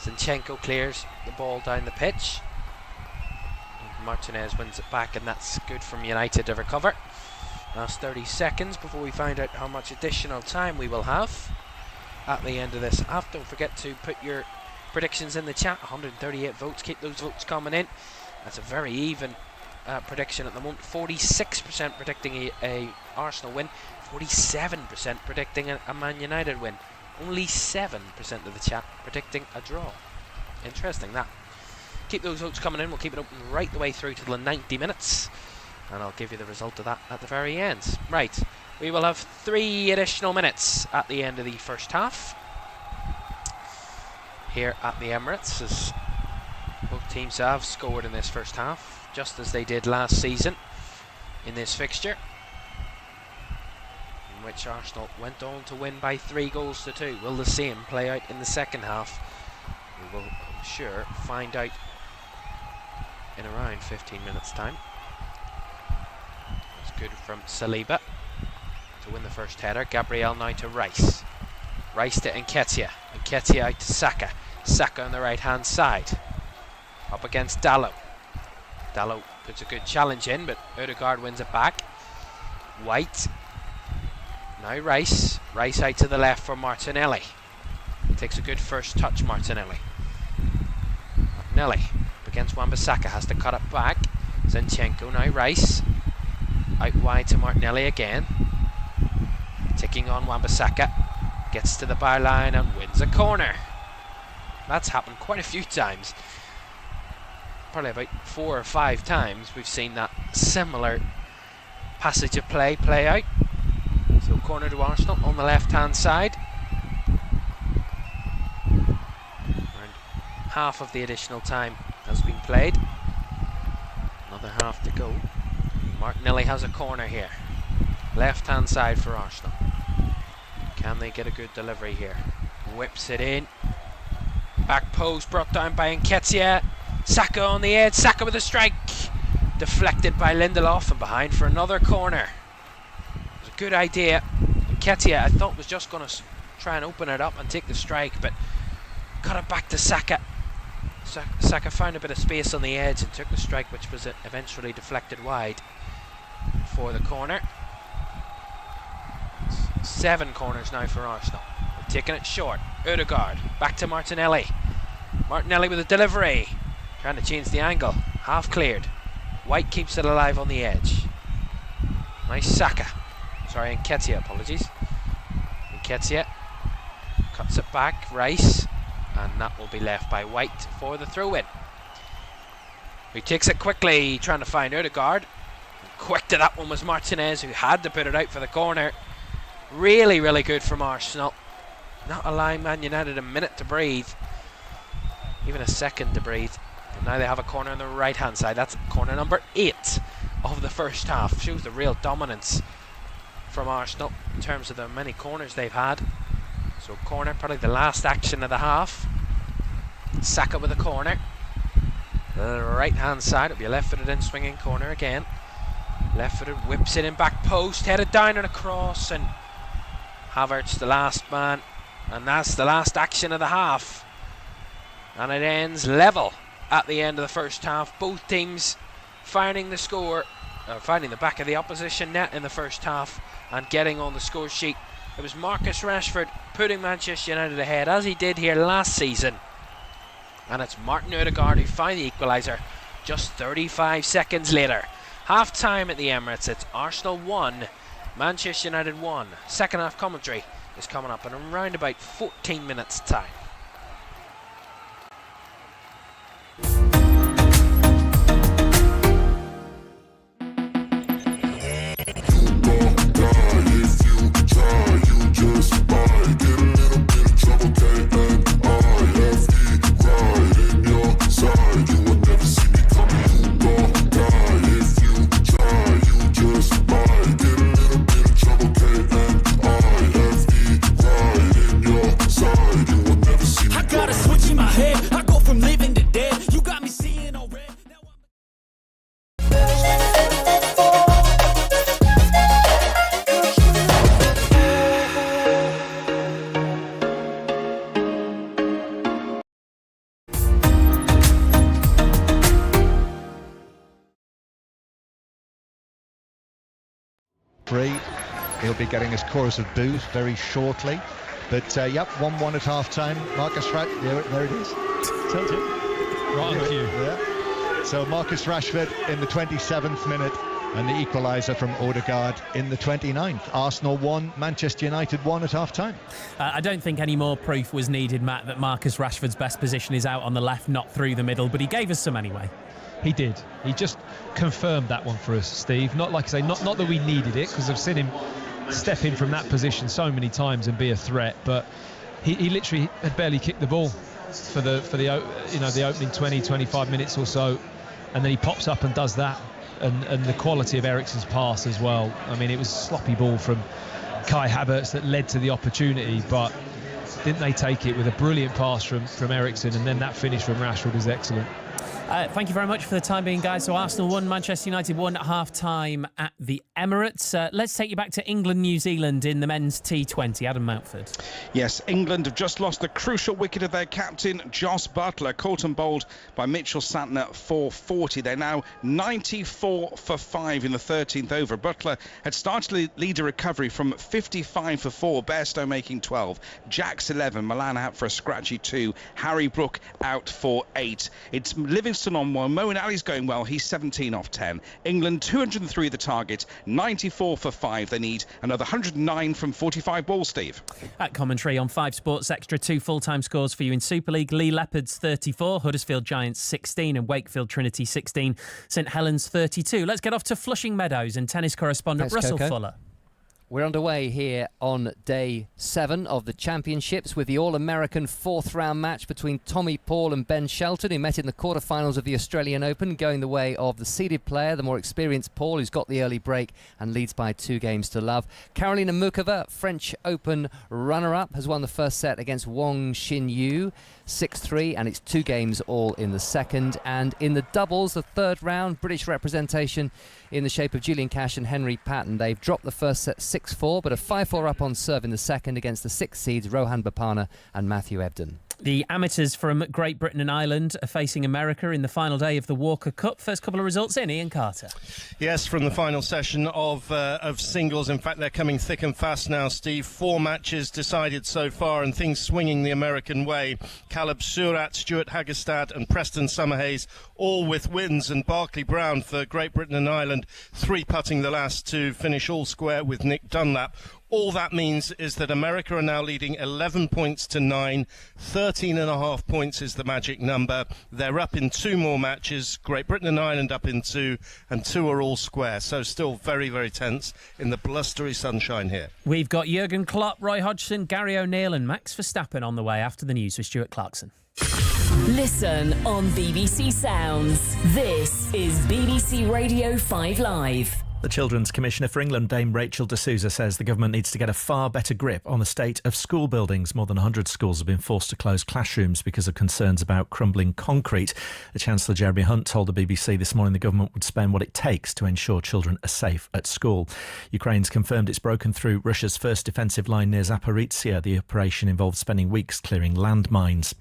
Zinchenko clears the ball down the pitch. Martinez wins it back, and that's good from United to recover. Last 30 seconds before we find out how much additional time we will have at the end of this half. Don't forget to put your predictions in the chat. 138 votes. Keep those votes coming in. That's a very even prediction at the moment. 46% predicting a Arsenal win. 47% predicting a Man United win. Only 7% of the chat predicting a draw. Interesting that. Keep those votes coming in. We'll keep it open right the way through to the 90 minutes. And I'll give you the result of that at the very end. Right. We will have 3 additional minutes at the end of the first half. Here at the Emirates, as both teams have scored in this first half, just as they did last season in this fixture, in which Arsenal went on to win by 3-2. Will the same play out in the second half? We will, I'm sure, find out in around 15 minutes time. It's good from Saliba to win the first header. Gabriel now to Rice. Rice to Nketiah. Nketiah out to Saka. Saka on the right hand side. Up against Dalot. Dalot puts a good challenge in, but Odegaard wins it back. White. Now Rice. Rice out to the left for Martinelli. Takes a good first touch, Martinelli. Martinelli up against Wan-Bissaka. Has to cut it back. Zinchenko. Now Rice. Out wide to Martinelli again. Ticking on Wan-Bissaka. Gets to the byline and wins a corner. That's happened quite a few times. Probably about 4 or 5 times we've seen that similar passage of play out. So corner to Arsenal on the left hand side. Around half of the additional time has been played. Another half to go. Martinelli has a corner here. Left hand side for Arsenal. Can they get a good delivery here? Whips it in. Back post brought down by Nketiah. Saka on the edge. Saka with a strike. Deflected by Lindelof and behind for another corner. It was a good idea. Nketiah, I thought, was just going to try and open it up and take the strike, but cut it back to Saka. Saka found a bit of space on the edge and took the strike, which was eventually deflected wide for the corner. 7 corners now for Arsenal. They're taking it short. Odegaard back to Martinelli. Martinelli with a delivery. Trying to change the angle. Half cleared. White keeps it alive on the edge. Nice Saka. Sorry, Nketiah, apologies. Nketiah cuts it back. Rice. And that will be left by White for the throw-in. He takes it quickly, trying to find Odegaard. Quick to that one was Martinez, who had to put it out for the corner. Really, really good from Arsenal. Not allowing Man United a minute to breathe. Even a second to breathe. And now they have a corner on the right hand side. That's corner number 8 of the first half. Shows the real dominance from Arsenal in terms of the many corners they've had. So corner, probably the last action of the half. Saka with a corner. The right hand side, it'll be a left footed in swinging corner again. Left footed, whips it in back post, headed down and across, and Havertz the last man, and that's the last action of the half. And it ends level at the end of the first half. Both teams finding the score, finding the back of the opposition net in the first half and getting on the score sheet. It was Marcus Rashford putting Manchester United ahead, as he did here last season. And it's Martin Odegaard who found the equaliser just 35 seconds later. Half time at the Emirates. It's Arsenal 1, Manchester United 1. Second half commentary is coming up in around about 14 minutes time. You will never free. He'll be getting his chorus of boos very shortly. But 1-1 at half-time. Marcus Rashford, there it is. Told you. Right on cue. Yeah. So Marcus Rashford in the 27th minute and the equaliser from Odegaard in the 29th. Arsenal 1, Manchester United 1 at half-time. I don't think any more proof was needed, Matt, that Marcus Rashford's best position is out on the left, not through the middle, but he gave us some anyway. He did. He just confirmed that one for us, Steve. Not like I say, not that we needed it, because I've seen him step in from that position so many times and be a threat, but he literally had barely kicked the ball for the opening 20-25 minutes or so, and then he pops up and does that, and the quality of Eriksen's pass as well. I mean, it was a sloppy ball from Kai Havertz that led to the opportunity, but didn't they take it with a brilliant pass from Eriksen, and then that finish from Rashford was excellent. Thank you very much for the time being, guys. So Arsenal 1, Manchester United 1 at half-time at the Emirates. Let's take you back to England, New Zealand in the men's T20. Adam Mountford. Yes, England have just lost the crucial wicket of their captain, Jos Buttler, caught and bowled by Mitchell Santner for 40. They're now 94 for 5 in the 13th over. Buttler had started to lead a recovery from 55 for 4, Bairstow making 12, Jacks 11, Milan out for a scratchy 2, Harry Brook out for 8. It's Livingston on 1. Moeen Ali's going well. He's 17 off 10. England 203 the target, 94 for 5. They need another 109 from 45 balls, Steve. At commentary on 5 Sports Extra, 2 full-time scores for you in Super League. Lee Leopards 34, Huddersfield Giants 16 and Wakefield Trinity 16, St Helens 32. Let's get off to Flushing Meadows and tennis correspondent Russell Fuller. We're underway here on day 7 of the championships with the All-American 4th round match between Tommy Paul and Ben Shelton, who met in the quarterfinals of the Australian Open, going the way of the seeded player, the more experienced Paul, who's got the early break and leads by 2 games to love. Karolina Mukova, French Open runner-up, has won the first set against Wang Xinyu 6-3, and it's 2 games all in the second. And in the doubles, the 3rd round, British representation in the shape of Julian Cash and Henry Patton. They've dropped the first set 6-4, but a 5-4 up on serve in the second against the 6th seeds Rohan Bopana and Matthew Ebden. The amateurs from Great Britain and Ireland are facing America in the final day of the Walker Cup. First couple of results in, Ian Carter. Yes, from the final session of singles. In fact, they're coming thick and fast now, Steve. 4 matches decided so far and things swinging the American way. Caleb Surat, Stuart Hagestad and Preston Summerhays all with wins, and Barclay Brown for Great Britain and Ireland 3-putting the last to finish all square with Nick Dunlap. All that means is that America are now leading 11 points to 9. 13.5 points is the magic number. They're up in 2 more matches. Great Britain and Ireland up in 2, and 2 are all square. So still very, very tense in the blustery sunshine here. We've got Jurgen Klopp, Roy Hodgson, Gary O'Neill and Max Verstappen on the way after the news with Stuart Clarkson. Listen on BBC Sounds. This is BBC Radio 5 Live. The Children's Commissioner for England, Dame Rachel de Souza, says the government needs to get a far better grip on the state of school buildings. More than 100 schools have been forced to close classrooms because of concerns about crumbling concrete. The Chancellor, Jeremy Hunt, told the BBC this morning the government would spend what it takes to ensure children are safe at school. Ukraine's confirmed it's broken through Russia's first defensive line near Zaporizhzhia. The operation involved spending weeks clearing landmines.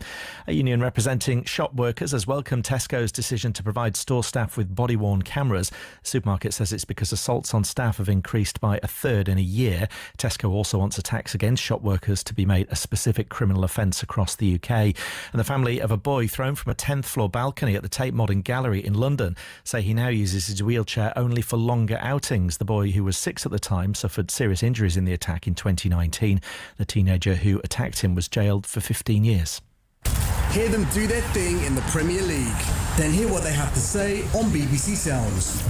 A union representing shop workers has welcomed Tesco's decision to provide store staff with body-worn cameras. The supermarket says it's because assaults on staff have increased by a third in a year. Tesco also wants attacks against shop workers to be made a specific criminal offence across the UK. And the family of a boy thrown from a 10th floor balcony at the Tate Modern Gallery in London say he now uses his wheelchair only for longer outings. The boy, who was 6 at the time, suffered serious injuries in the attack in 2019. The teenager who attacked him was jailed for 15 years. Hear them do their thing in the Premier League. Then hear what they have to say on BBC Sounds.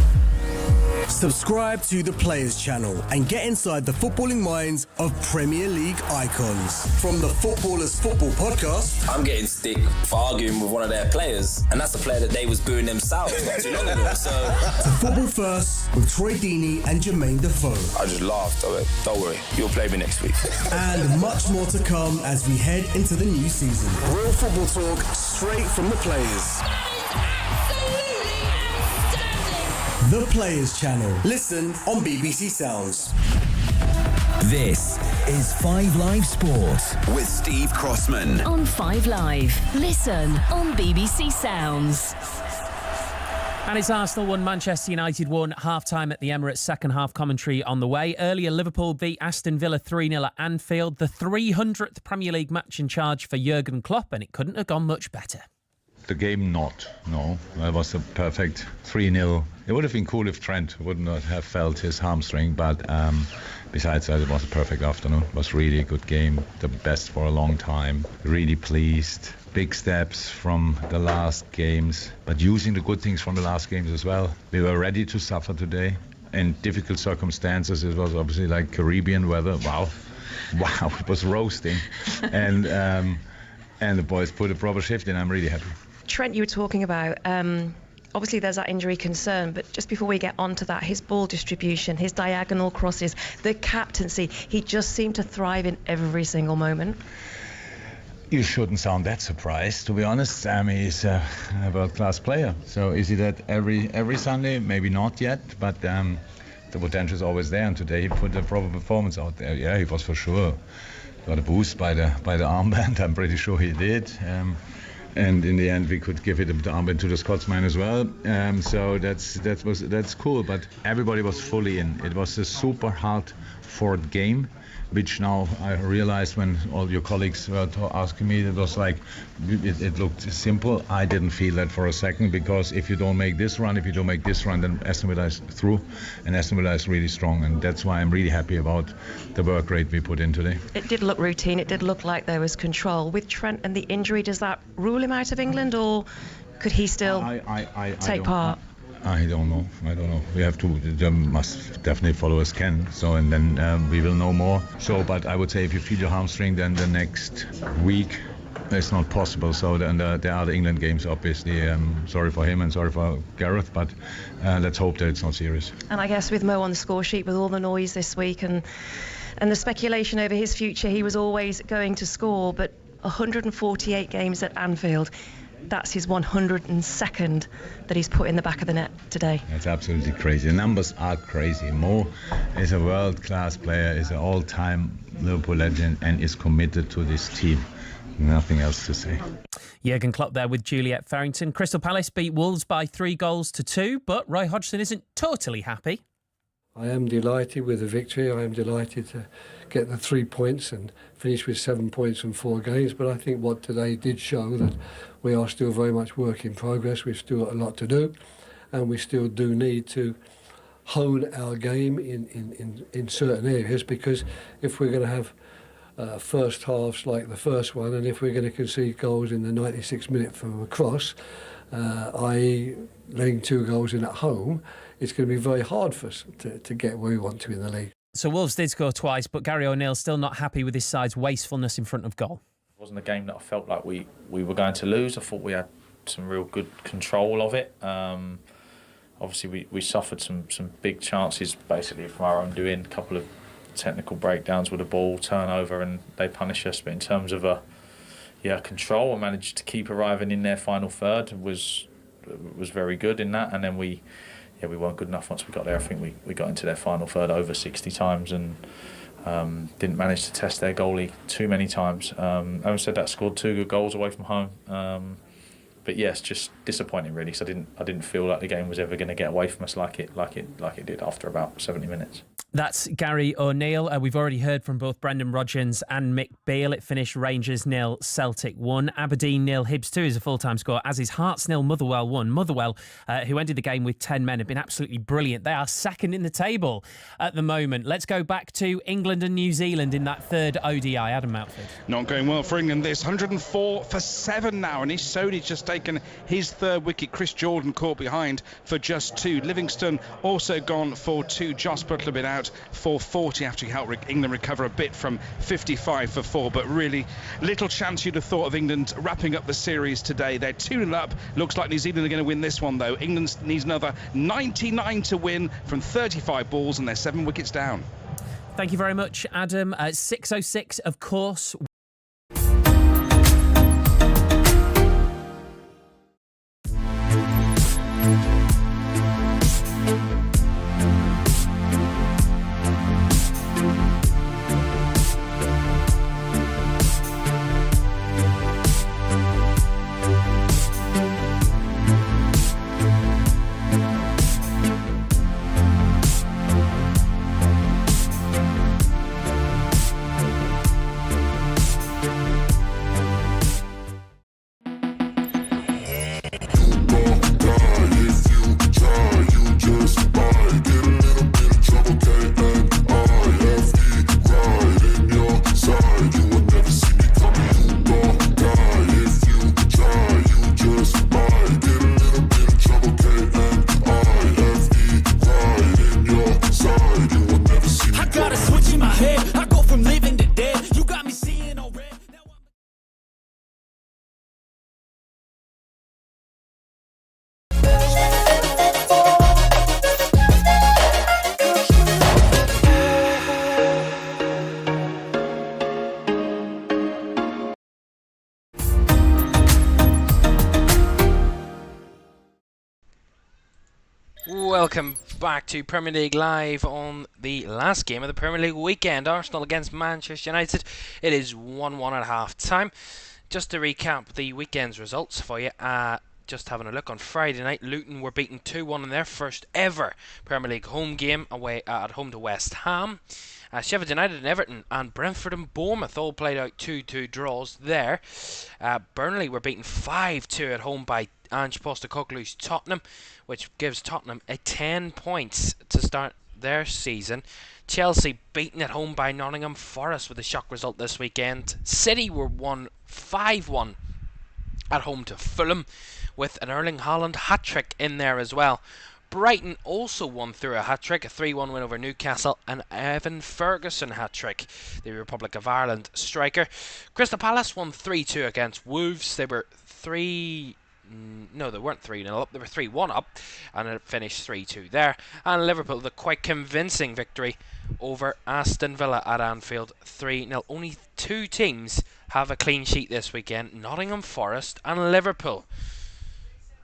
Subscribe to the Players channel and get inside the footballing minds of Premier League icons. From the Footballers Football podcast. I'm getting stick for arguing with one of their players, and that's a player that they was booing themselves not too long ago. So to Football First with Troy Deeney and Jermaine Defoe. I just laughed. I went, don't worry, you'll play me next week. And much more to come as we head into the new season. Real football talk straight from the players. The Players channel. Listen on BBC Sounds. This is 5 Live Sport with Steve Crossman. On 5 Live. Listen on BBC Sounds. And it's Arsenal 1, Manchester United 1, half-time at the Emirates, second half commentary on the way. Earlier, Liverpool beat Aston Villa 3-0 at Anfield, the 300th Premier League match in charge for Jurgen Klopp, and it couldn't have gone much better. The game no. That was a perfect 3-0. It would have been cool if Trent would not have felt his hamstring, but besides that, it was a perfect afternoon. It was really a good game, the best for a long time. Really pleased. Big steps from the last games, but using the good things from the last games as well. We were ready to suffer today in difficult circumstances. It was obviously like Caribbean weather. Wow, it was roasting, and the boys put a proper shift in. I'm really happy. Trent, you were talking about, obviously there's that injury concern, but just before we get onto that, his ball distribution, his diagonal crosses, the captaincy, he just seemed to thrive in every single moment. You shouldn't sound that surprised, to be honest. He's a world-class player. So is he that every Sunday? Maybe not yet, but the potential is always there, and today he put a proper performance out there. Yeah, he was for sure. Got a boost by the armband, I'm pretty sure he did. And in the end, we could give it the armband to the Scotsman as well. So that's cool. But everybody was fully in. It was a super hard-fought game, which now I realized when all your colleagues were asking me, it was like, it looked simple. I didn't feel that for a second, because if you don't make this run, then Aston Villa is through, and Aston Villa is really strong, and that's why I'm really happy about the work rate we put in today. It did look routine, it did look like there was control. With Trent and the injury, does that rule him out of England, or could he still take part? I don't know. We have to. They must definitely follow as can. So, and then we will know more. So, but I would say if you feel your hamstring, then the next week it's not possible. So, then there are the England games. Obviously, sorry for him and sorry for Gareth, but let's hope that it's not serious. And I guess with Mo on the score sheet, with all the noise this week and the speculation over his future, he was always going to score. But 148 games at Anfield. That's his 102nd that he's put in the back of the net today. That's absolutely crazy. The numbers are crazy. Mo is a world-class player, is an all-time Liverpool legend, and is committed to this team. Nothing else to say. Jurgen Klopp there with Juliet Farrington. Crystal Palace beat Wolves by 3-2, but Roy Hodgson isn't totally happy. I am delighted with the victory. I am delighted to get the 3 points and finish with 7 points from 4 games. But I think what today did show that we are still very much work in progress. We've still got a lot to do, and we still do need to hone our game in certain areas, because if we're going to have first halves like the first one, and if we're going to concede goals in the 96th minute from a cross, i.e. letting 2 goals in at home, it's going to be very hard for us to get where we want to in the league. So Wolves did score twice, but Gary O'Neill's still not happy with his side's wastefulness in front of goal. It wasn't a game that I felt like we were going to lose. I thought we had some real good control of it. Obviously, we suffered some big chances basically from our own doing, a couple of technical breakdowns with the ball, turnover, and they punish us. But in terms of control, I managed to keep arriving in their final third. Was very good in that, and then we weren't good enough once we got there. I think we got into their final third over 60 times and didn't manage to test their goalie too many times. Having said that, scored 2 good goals away from home. But yes, just disappointing really. So I didn't feel like the game was ever going to get away from us like it did after about 70 minutes. That's Gary O'Neill. We've already heard from both Brendan Rodgers and Mick Beale. It finished Rangers 0, Celtic 1. Aberdeen 0, Hibs 2 is a full-time score, as is Hearts 0, Motherwell 1. Motherwell, who ended the game with 10 men, have been absolutely brilliant. They are second in the table at the moment. Let's go back to England and New Zealand in that third ODI. Adam Mountford. Not going well for England this. 104 for 7 now, and Ish Sodi's just taken his third wicket. Chris Jordan caught behind for just 2. Livingston also gone for 2. Joss Butler been out for 40 after he helped England recover a bit from 55 for 4, but really little chance you'd have thought of England wrapping up the series today. They're 2-0 up. Looks like New Zealand are going to win this one though. England needs another 99 to win from 35 balls, and they're 7 wickets down. Thank you very much, Adam. 6:06, of course. welcome back to Premier League Live on the last game of the Premier League weekend. Arsenal against Manchester United. It is 1-1 at half time. Just to recap the weekend's results for you, just having a look on Friday night, Luton were beaten 2-1 in their first ever Premier League home game away at home to West Ham. Sheffield United and Everton and Brentford and Bournemouth all played out 2-2 draws there. Burnley were beaten 5-2 at home by Ange Postecoglou's Tottenham, which gives Tottenham 10 points to start their season. Chelsea beaten at home by Nottingham Forest with a shock result this weekend. City were won 5-1 at home to Fulham with an Erling Haaland hat-trick in there as well. Brighton also won through a hat-trick, a 3-1 win over Newcastle, an Evan Ferguson hat-trick, the Republic of Ireland striker. Crystal Palace won 3-2 against Wolves. They were they weren't 3-0 up, they were 3-1 up, and it finished 3-2 there. And Liverpool, the quite convincing victory over Aston Villa at Anfield, 3-0. Only two teams have a clean sheet this weekend, Nottingham Forest and Liverpool.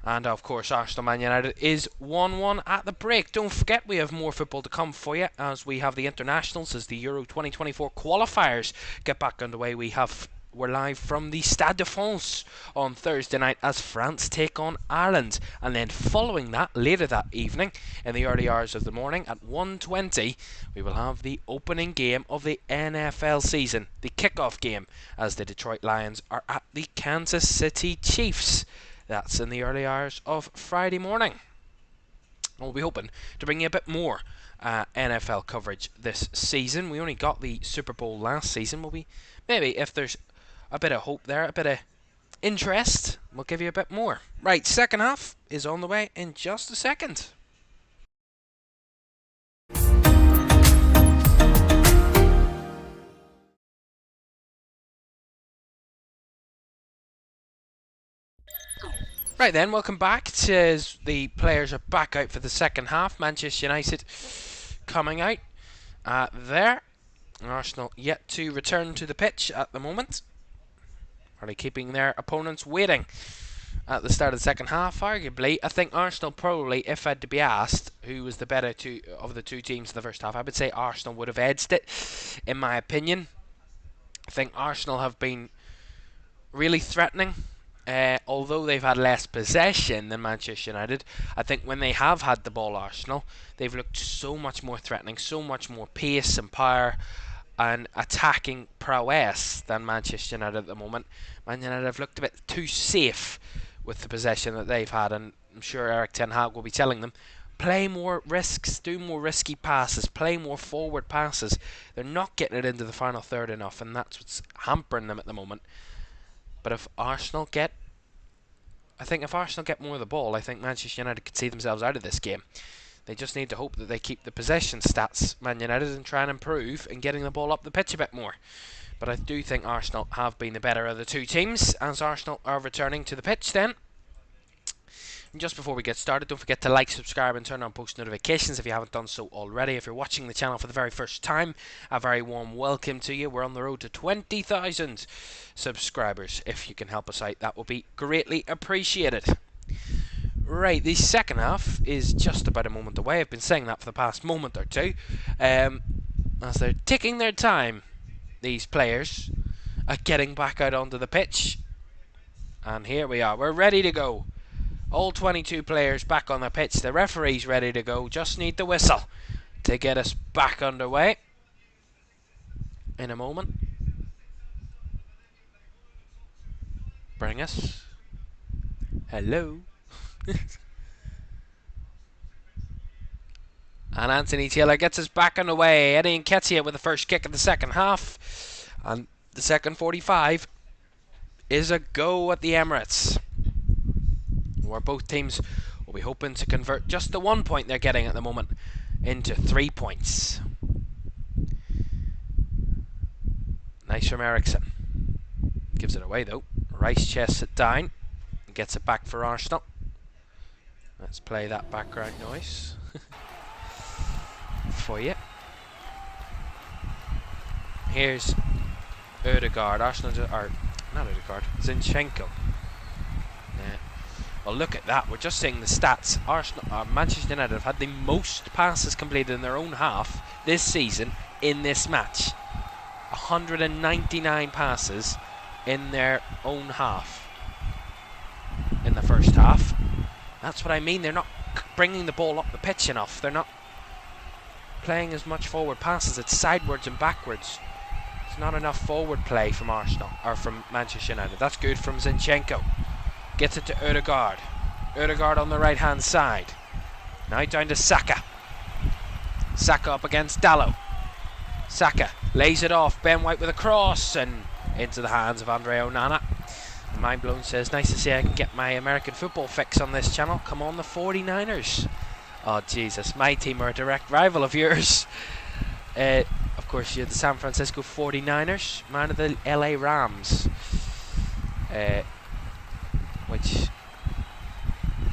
And of course, Arsenal Man United is 1-1 at the break. Don't forget, we have more football to come for you as we have the internationals as the Euro 2024 qualifiers get back underway. We're live from the Stade de France on Thursday night as France take on Ireland. And then following that, later that evening, in the early hours of the morning at 1:20, we will have the opening game of the NFL season, the kickoff game, as the Detroit Lions are at the Kansas City Chiefs. That's in the early hours of Friday morning. We'll be hoping to bring you a bit more NFL coverage this season. We only got the Super Bowl last season. Maybe if there's a bit of hope there, a bit of interest, we'll give you a bit more. Right, second half is on the way in just a second. Right then, welcome back. The players are back out for the second half. Manchester United coming out there. Arsenal yet to return to the pitch at the moment. Are they keeping their opponents waiting at the start of the second half? Arguably, I think Arsenal probably, if I had to be asked who was the better of the two teams in the first half, I would say Arsenal would have edged it, in my opinion. I think Arsenal have been really threatening. Although they've had less possession than Manchester United, I think when they have had the ball, Arsenal, they've looked so much more threatening, so much more pace and power and attacking prowess than Manchester United at the moment. Man United have looked a bit too safe with the possession that they've had, and I'm sure Erik Ten Hag will be telling them, play more risks, do more risky passes, play more forward passes. They're not getting it into the final third enough, and that's what's hampering them at the moment. But if Arsenal get more of the ball, I think Manchester United could see themselves out of this game. They just need to hope that they keep the possession stats, Man United, and try and improve in getting the ball up the pitch a bit more. But I do think Arsenal have been the better of the two teams, as Arsenal are returning to the pitch then. And just before we get started, don't forget to like, subscribe and turn on post notifications if you haven't done so already. If you're watching the channel for the very first time, a very warm welcome to you. We're on the road to 20,000 subscribers. If you can help us out, that will be greatly appreciated. Right, the second half is just about a moment away. I've been saying that for the past moment or two. As they're taking their time, these players are getting back out onto the pitch. And here we are. We're ready to go. All 22 players back on the pitch. The referee's ready to go. Just need the whistle to get us back underway. In a moment. Bring us. Hello. And Anthony Taylor gets us back underway. Eddie Nketiah with the first kick of the second half. And the second 45 is a go at the Emirates, where both teams will be hoping to convert just the 1 point they're getting at the moment into 3 points. Nice from Eriksson. Gives it away though. Rice chests it down and gets it back for Arsenal. Let's play that background noise for you. Here's Ødegaard. Arsenal, or not Ødegaard, Zinchenko. Well, look at that. We're just seeing the stats. Manchester United have had the most passes completed in their own half this season in this match. 199 passes in their own half in the first half. That's what I mean. They're not bringing the ball up the pitch enough. They're not playing as much forward passes. It's sidewards and backwards. It's not enough forward play from Arsenal or from Manchester United. That's good from Zinchenko. Gets it to Odegaard. Odegaard on the right hand side. Now down to Saka. Saka up against Dalot. Saka lays it off. Ben White with a cross and into the hands of Andre Onana. Mind Blown says, nice to see I can get my American football fix on this channel. Come on, the 49ers. Oh Jesus, my team are a direct rival of yours. Of course, you're the San Francisco 49ers, man of the LA Rams, which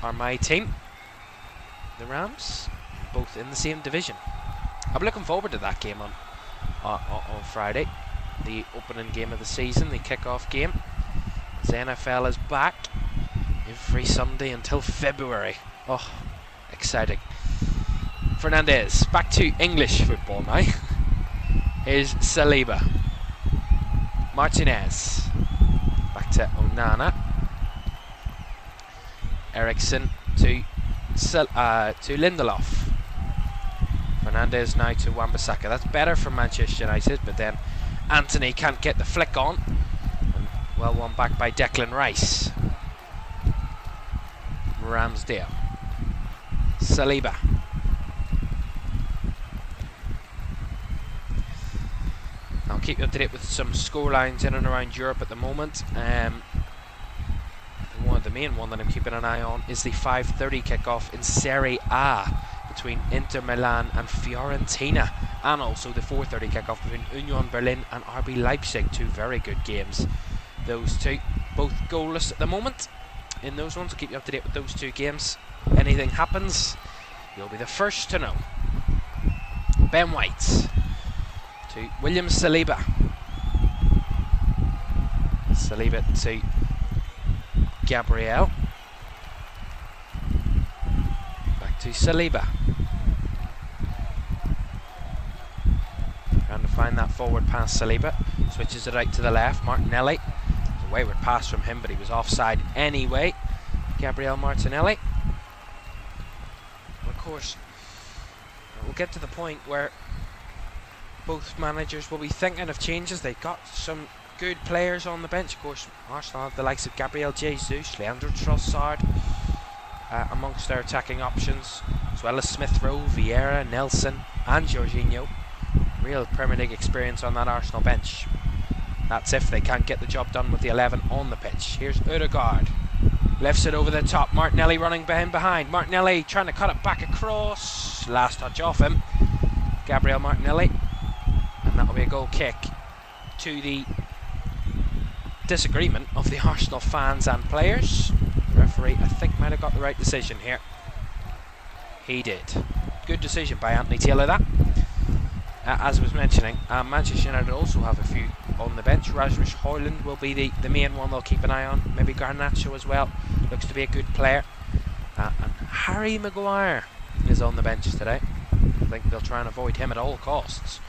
are my team, the Rams, both in the same division. I'm looking forward to that game on Friday, the opening game of the season, the kickoff game. The NFL is back every Sunday until February. Oh, exciting. Fernandez, back to English football now. Is Saliba. Martinez. Back to Onana. Eriksen to Lindelof. Fernandez now to Wan-Bissaka. That's better for Manchester United, but then Anthony can't get the flick on. And well won back by Declan Rice. Ramsdale. Saliba. I'll keep you up to date with some scorelines in and around Europe at the moment. The main one that I'm keeping an eye on is the 5:30 kickoff in Serie A between Inter Milan and Fiorentina, and also the 4:30 kickoff between Union Berlin and RB Leipzig. Two very good games. Those two, both goalless at the moment. In those ones, I'll keep you up to date with those two games. Anything happens, you'll be the first to know. Ben White to William Saliba. Saliba to Gabriel. Back to Saliba. Trying to find that forward pass. Saliba switches it out to the left. Martinelli. There's a wayward pass from him, but he was offside anyway. Gabriel Martinelli. And of course, we'll get to the point where both managers will be thinking of changes. They've got some good players on the bench. Of course, Arsenal have the likes of Gabriel Jesus, Leandro Trossard amongst their attacking options, as well as Smith Rowe, Vieira, Nelson and Jorginho. Real Premier League experience on that Arsenal bench. That's if they can't get the job done with the 11 on the pitch. Here's Odegaard. Lifts it over the top. Martinelli running behind. Martinelli trying to cut it back across. Last touch off him. Gabriel Martinelli. And that'll be a goal kick, to the disagreement of the Arsenal fans and players. The referee, I think, might have got the right decision here. He did. Good decision by Anthony Taylor, that. As I was mentioning, Manchester United also have a few on the bench. Rasmus Højlund will be the main one they'll keep an eye on. Maybe Garnacho as well. Looks to be a good player. And Harry Maguire is on the bench today. I think they'll try and avoid him at all costs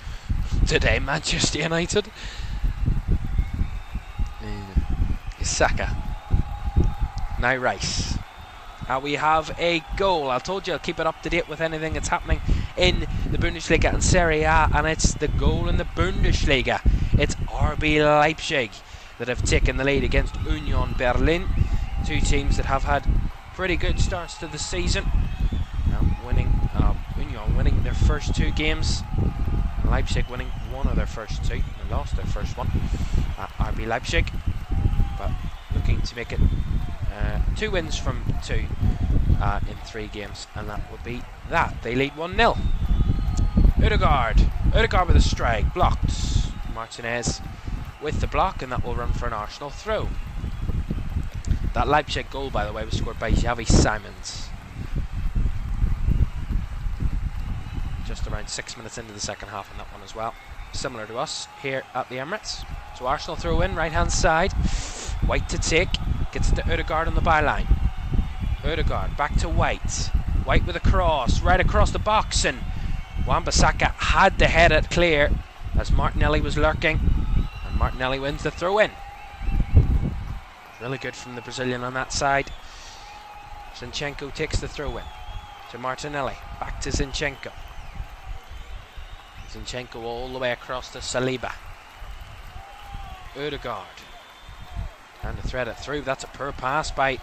today, Manchester United. Saka. Now Rice. We have a goal. I told you I'll keep it up to date with anything that's happening in the Bundesliga and Serie A, and it's the goal in the Bundesliga. It's RB Leipzig that have taken the lead against Union Berlin. Two teams that have had pretty good starts to the season. Union winning their first two games. Leipzig winning one of their first two. They lost their first one at RB Leipzig, but looking to make it 2 wins from 2 in 3 games, and that would be that. They lead 1-0. Odegaard with a strike, blocked. Martinez with the block, and that will run for an Arsenal throw. That Leipzig goal, by the way, was scored by Xavi Simons just around 6 minutes into the second half on that one as well. Similar to us here at the Emirates. So Arsenal throw in, right hand side. White to take. Gets it to Odegaard on the byline. Odegaard back to White. White with a cross right across the box, and Wan-Bissaka had to head it clear as Martinelli was lurking, and Martinelli wins the throw in. Really good from the Brazilian on that side. Zinchenko takes the throw in to Martinelli, back to Zinchenko. Zinchenko all the way across to Saliba. Odegaard and to thread it through. That's a poor pass by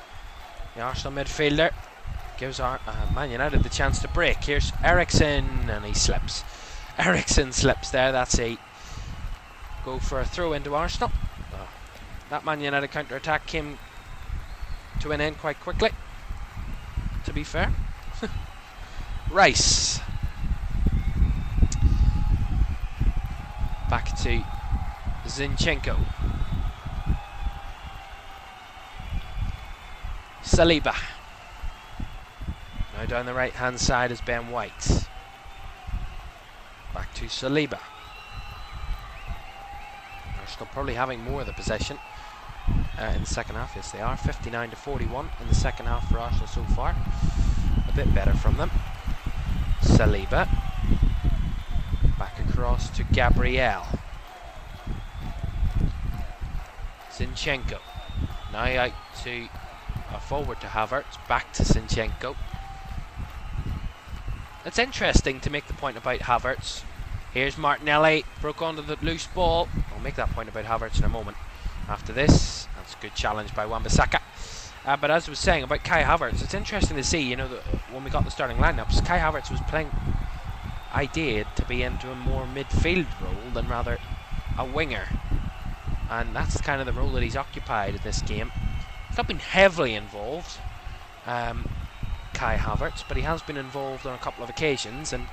the Arsenal midfielder. Gives Man United the chance to break. Here's Eriksen, and he slips. Eriksen slips there. That's a go for a throw into Arsenal. That Man United counter-attack came to an end quite quickly, to be fair. Rice. Back to Zinchenko. Saliba. Now down the right hand side is Ben White. Back to Saliba. Arsenal probably having more of the possession in the second half. Yes, they are. 59-41 in the second half for Arsenal so far. A bit better from them. Saliba. Back across to Gabriel. Zinchenko. Now out to forward to Havertz. Back to Zinchenko. It's interesting to make the point about Havertz. Here's Martinelli, broke onto the loose ball. I'll make that point about Havertz in a moment. After this, that's a good challenge by Wan-Bissaka. But as I was saying about Kai Havertz, it's interesting to see, you know, when we got the starting lineups, Kai Havertz was playing, ideated to be into a more midfield role than rather a winger. And that's kind of the role that he's occupied in this game. He's not been heavily involved, Kai Havertz, but he has been involved on a couple of occasions, and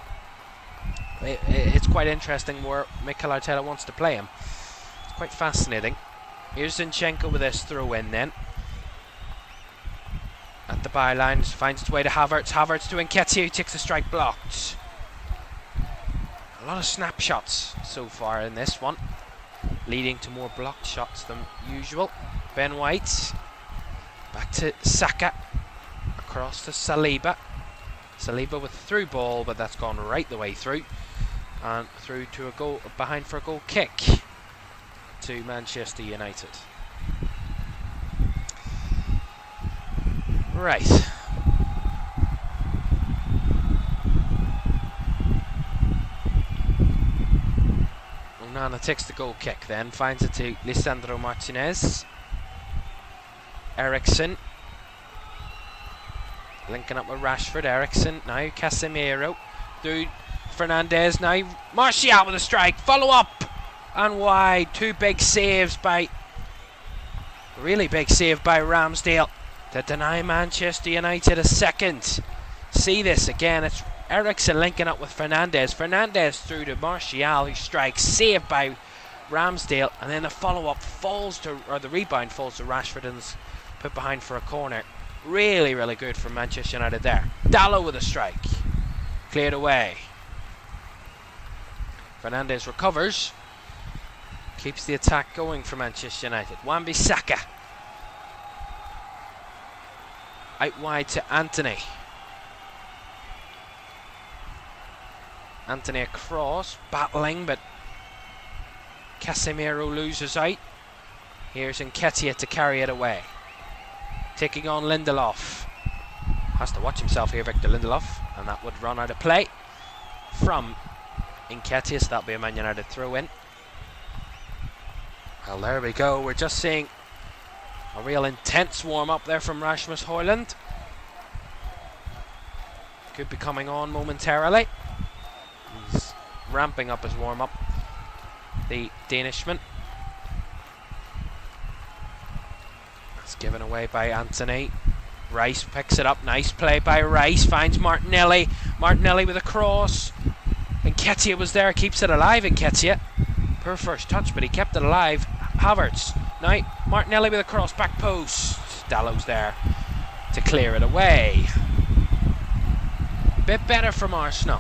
it's quite interesting where Mikel Arteta wants to play him. It's quite fascinating. Here's Zinchenko with this throw in then. At the byline, finds its way to Havertz. Havertz to Nketiah, who takes the strike blocked. A lot of snapshots so far in this one, leading to more blocked shots than usual. Ben White. Back to Saka. Across to Saliba. Saliba with a through ball, but that's gone right the way through. And through to a goal, behind for a goal kick to Manchester United. Right. Onana takes the goal kick then, finds it to Lisandro Martinez. Eriksen. Linking up with Rashford. Eriksen now, Casemiro. Through Fernandes now. Martial with a strike. Follow up. And wide. Two big saves by... Really big save by Ramsdale to deny Manchester United a second. See this again. It's Eriksen linking up with Fernandes. Fernandes through to Martial, who strikes. Saved by Ramsdale. And then the follow-up falls to... Or the rebound falls to Rashford and is put behind for a corner. Really, really good from Manchester United there. Dalot with a strike. Cleared away. Fernandes recovers. Keeps the attack going for Manchester United. Wan-Bissaka. Out wide to Anthony. Anthony across. Battling, but Casemiro loses out. Here's Nketiah to carry it away. Taking on Lindelof. Has to watch himself here, Victor Lindelof. And that would run out of play from Nketiah, so that'll be a Man United throw in. Well, there we go. We're just seeing a real intense warm-up there from Rasmus Højlund. Could be coming on momentarily. He's ramping up his warm-up, the Danishman. That's given away by Anthony. Rice picks it up. Nice play by Rice. Finds Martinelli. Martinelli with a cross. Nketiah was there. Keeps it alive, Nketiah. Poor first touch, but he kept it alive. Havertz. Now Martinelli with a cross. Back post. Dalot's there to clear it away. Bit better from Arsenal.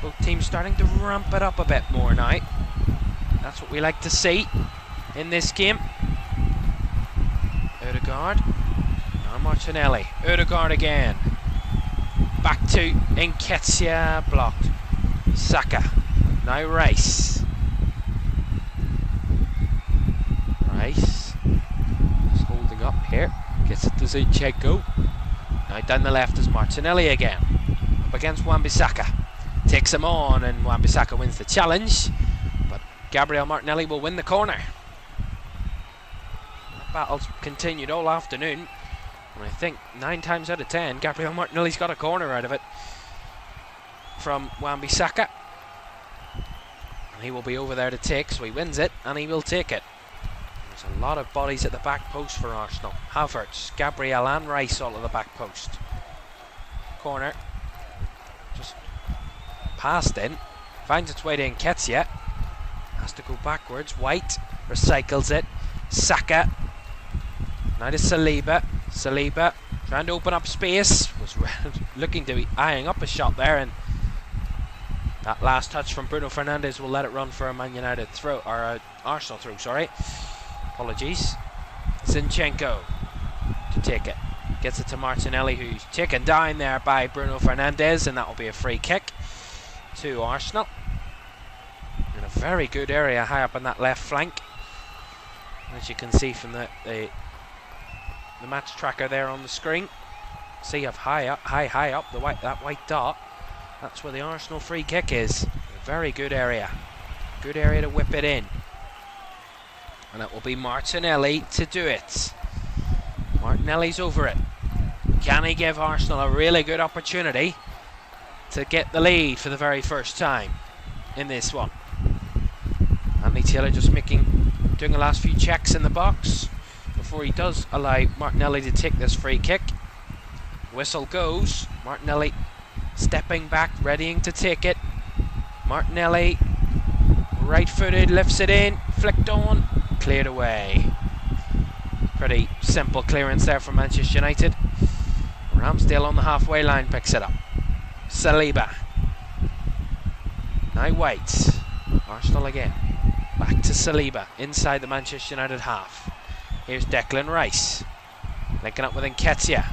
Both teams starting to ramp it up a bit more now. That's what we like to see in this game. Odegaard. And Martinelli. Odegaard again. Back to Nketiah, blocked. Saka. Now Rice. Rice. Just holding up here. Gets it to Zinchenko. Now down the left is Martinelli again. Up against Wan-Bissaka. Takes him on and Wan-Bissaka wins the challenge. But Gabriel Martinelli will win the corner. That battle's continued all afternoon. And I think 9 times out of 10, Gabriel Martinelli's got a corner out of it from Wan-Bissaka. And he will be over there to take, so he wins it, and he will take it. There's a lot of bodies at the back post for Arsenal. Havertz, Gabriel and Rice all at the back post. Corner. Just passed in. Finds its way to Nketiah. Has to go backwards. White recycles it. Saka. Now to Saliba. Saliba trying to open up space, was looking to be eyeing up a shot there, and that last touch from Bruno Fernandes will let it run for a Man United throw, or a Arsenal throw, sorry. Apologies. Zinchenko to take it. Gets it to Martinelli, who's taken down there by Bruno Fernandes, and that will be a free kick to Arsenal. In a very good area high up on that left flank. As you can see from the match tracker there on the screen. See of high up that white dot. That's where the Arsenal free kick is. A very good area. Good area to whip it in. And it will be Martinelli to do it. Martinelli's over it. Can he give Arsenal a really good opportunity to get the lead for the very first time in this one? Anthony Taylor just doing the last few checks in the box before he does allow Martinelli to take this free kick. Whistle goes. Martinelli stepping back, readying to take it. Martinelli, right-footed, lifts it in, flicked on, cleared away. Pretty simple clearance there from Manchester United. Ramsdale on the halfway line picks it up. Saliba. Now White. Arsenal again. Back to Saliba, inside the Manchester United half. Here's Declan Rice. Linking up with Nketiah.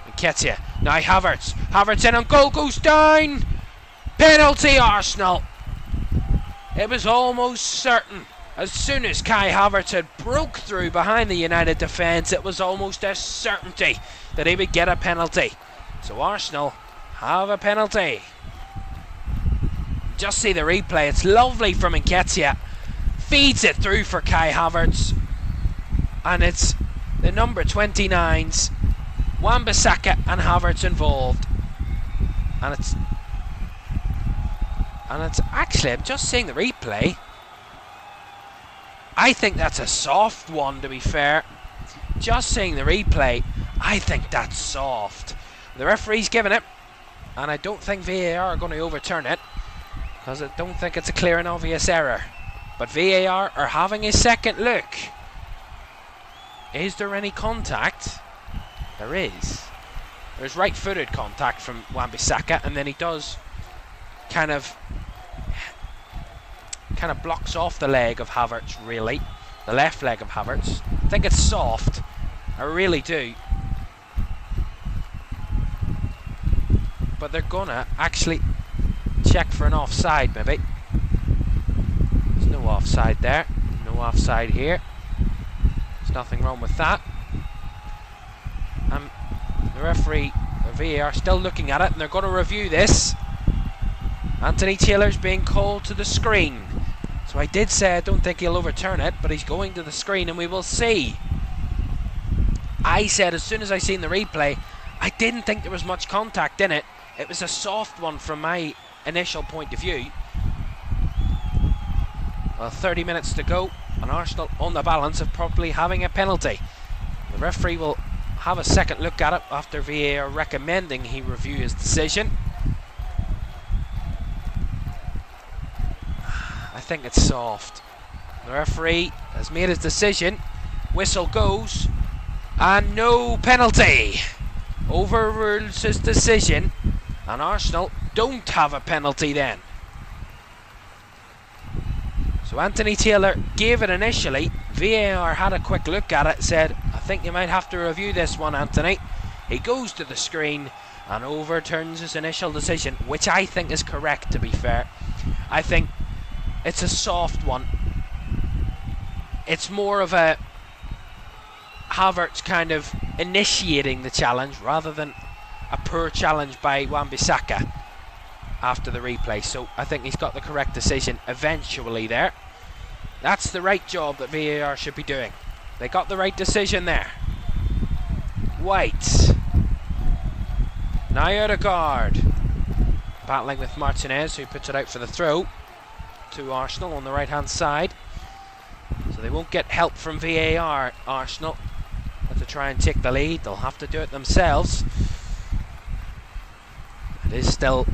Nketiah. Now Havertz. Havertz in and goal goes down. Penalty Arsenal. It was almost certain. As soon as Kai Havertz had broke through behind the United defence, it was almost a certainty that he would get a penalty. So Arsenal have a penalty. Just see the replay. It's lovely from Nketiah. Feeds it through for Kai Havertz. And it's the number 29s, Wan-Bissaka and Havertz involved. And it's actually, I'm just seeing the replay. I think that's a soft one, to be fair. Just seeing the replay, I think that's soft. The referee's given it, and I don't think VAR are going to overturn it, because I don't think it's a clear and obvious error. But VAR are having a second look. Is there any contact? There is. There's right-footed contact from Wan-Bissaka, and then he does kind of blocks off the leg of Havertz, really. The left leg of Havertz. I think it's soft. I really do. But they're gonna actually check for an offside, maybe. There's no offside there. No offside here. There's nothing wrong with that. The referee, the VAR, still looking at it, and they're going to review this. Anthony Taylor's being called to the screen. So I did say I don't think he'll overturn it, but he's going to the screen and we will see. I said as soon as I seen the replay, I didn't think there was much contact in it. It was a soft one from my initial point of view. Well, 30 minutes to go, and Arsenal on the balance of probably having a penalty. The referee will have a second look at it after VAR recommending he review his decision. I think it's soft. The referee has made his decision. Whistle goes, and no penalty. Overrules his decision, and Arsenal don't have a penalty then. So Anthony Taylor gave it initially, VAR had a quick look at it, said, I think you might have to review this one, Anthony. He goes to the screen and overturns his initial decision, which I think is correct, to be fair. I think it's a soft one. It's more of a Havertz kind of initiating the challenge rather than a poor challenge by Wan-Bissaka after the replay. So I think he's got the correct decision eventually there. That's the right job that VAR should be doing. They got the right decision there. White. Now Odegaard. Battling with Martinez, who puts it out for the throw to Arsenal on the right hand side. So they won't get help from VAR, Arsenal. But to try and take the lead, they'll have to do it themselves. It is still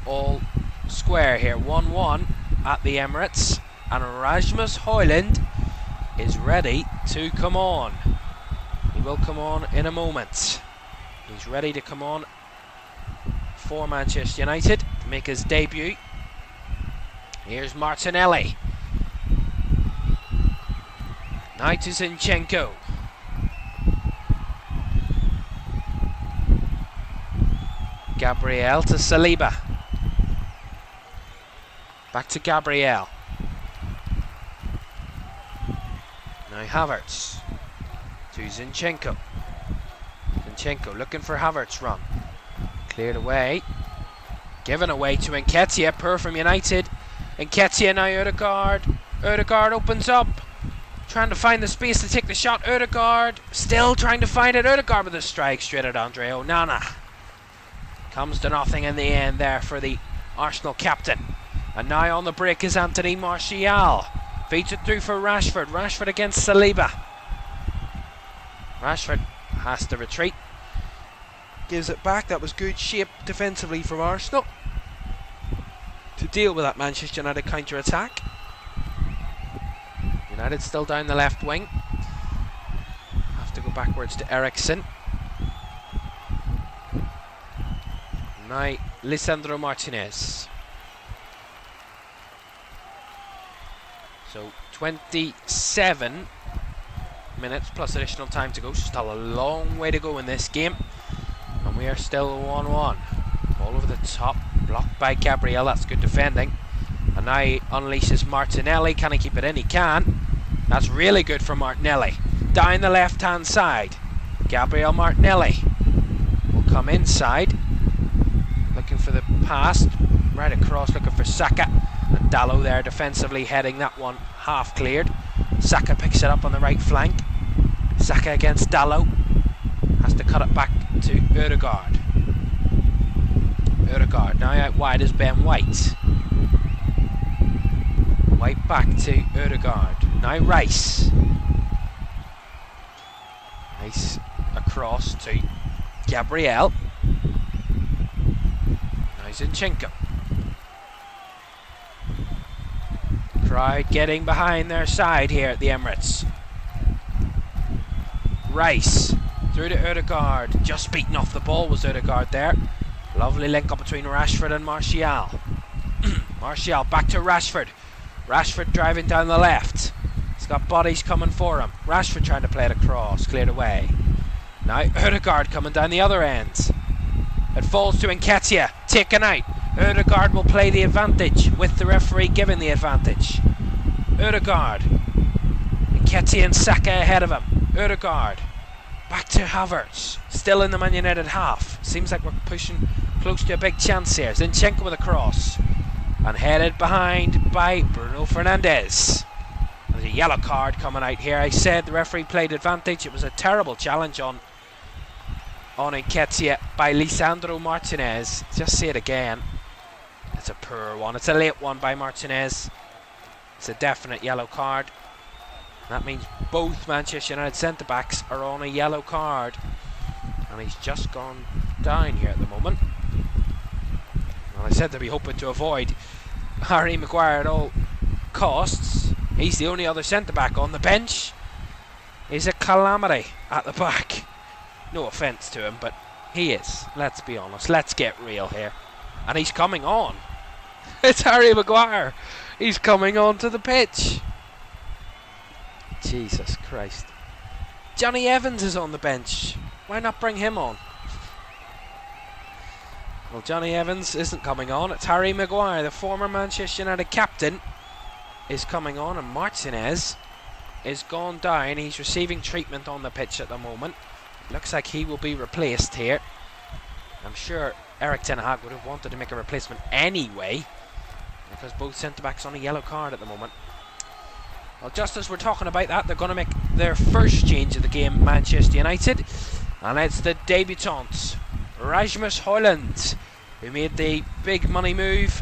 all square here. 1-1 at the Emirates. And Rasmus Højlund is ready to come on. He will come on in a moment. He's ready to come on for Manchester United to make his debut. Here's Martinelli. Now to Zinchenko. Gabriel to Saliba. Back to Gabriel. Now Havertz to Zinchenko. Zinchenko looking for Havertz run. Cleared away. Given away to Nketiah. Poor from United. Nketiah now Odegaard. Odegaard opens up. Trying to find the space to take the shot. Odegaard still trying to find it. Odegaard with a strike straight at Andre Onana. Comes to nothing in the end there for the Arsenal captain. And now on the break is Anthony Martial. Feeds it through for Rashford. Rashford against Saliba. Rashford has to retreat. Gives it back. That was good shape defensively from Arsenal to deal with that Manchester United counter-attack. United still down the left wing. Have to go backwards to Eriksen. Now Lisandro Martinez. So 27 minutes plus additional time to go. Still a long way to go in this game. And we are still 1-1. All over the top. Blocked by Gabriel. That's good defending. And now he unleashes Martinelli. Can he keep it in? He can. That's really good for Martinelli. Down the left hand side. Gabriel Martinelli will come inside. Looking for the pass. Right across looking for Saka. And Dalot there defensively heading that one half cleared. Saka picks it up on the right flank. Saka against Dalot. Has to cut it back to Odegaard. Odegaard now out wide is Ben White. White back to Odegaard. Now Rice. Rice across to Gabriel. Now Zinchenko. Crowd getting behind their side here at the Emirates. Rice through to Odegaard. Just beaten off the ball was Odegaard there. Lovely link up between Rashford and Martial. Martial back to Rashford. Rashford driving down the left. He's got bodies coming for him. Rashford trying to play it across. Cleared away. Now Odegaard coming down the other end. It falls to Nketiah. Taken out. Odegaard will play the advantage with the referee giving the advantage. Odegaard. Nketiah and Saka ahead of him. Odegaard. Back to Havertz. Still in the Man United half. Seems like we're pushing close to a big chance here. Zinchenko with a cross. And headed behind by Bruno Fernandes. There's a yellow card coming out here. I said the referee played advantage. It was a terrible challenge on Nketiah by Lisandro Martinez. Just say it again. It's a poor one. It's a late one by Martinez. It's a definite yellow card. That means both Manchester United centre-backs are on a yellow card. And he's just gone down here at the moment. Well, I said they'd be hoping to avoid Harry Maguire at all costs. He's the only other centre-back on the bench. He's a calamity at the back. No offence to him, but he is. Let's be honest. Let's get real here. And he's coming on. It's Harry Maguire. He's coming onto the pitch. Jesus Christ. Johnny Evans is on the bench. Why not bring him on? Well, Johnny Evans isn't coming on. It's Harry Maguire, the former Manchester United captain, is coming on, and Martinez is gone down. He's receiving treatment on the pitch at the moment. Looks like he will be replaced here. I'm sure Erik Ten Hag would have wanted to make a replacement anyway, because both centre-backs on a yellow card at the moment. Well, just as we're talking about that, they're going to make their first change of the game, Manchester United, and it's the debutants, Rasmus Højlund, who made the big money move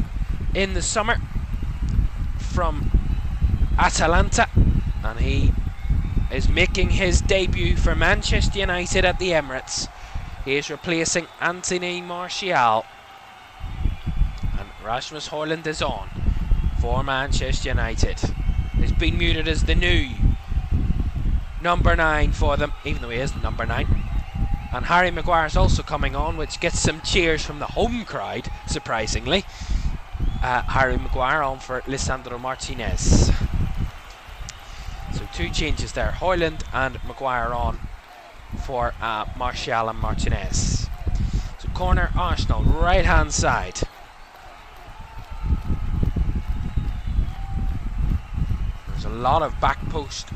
in the summer from Atalanta, and he is making his debut for Manchester United at the Emirates. He is replacing Anthony Martial, and Rasmus Højlund is on for Manchester United. He's been muted as the new number 9 for them, even though he isn't number 9. And Harry Maguire is also coming on, which gets some cheers from the home crowd, surprisingly. Harry Maguire on for Lisandro Martinez. So 2 changes there, Højlund and Maguire on for Martial and Martinez. So corner Arsenal, right hand side. There's a lot of back post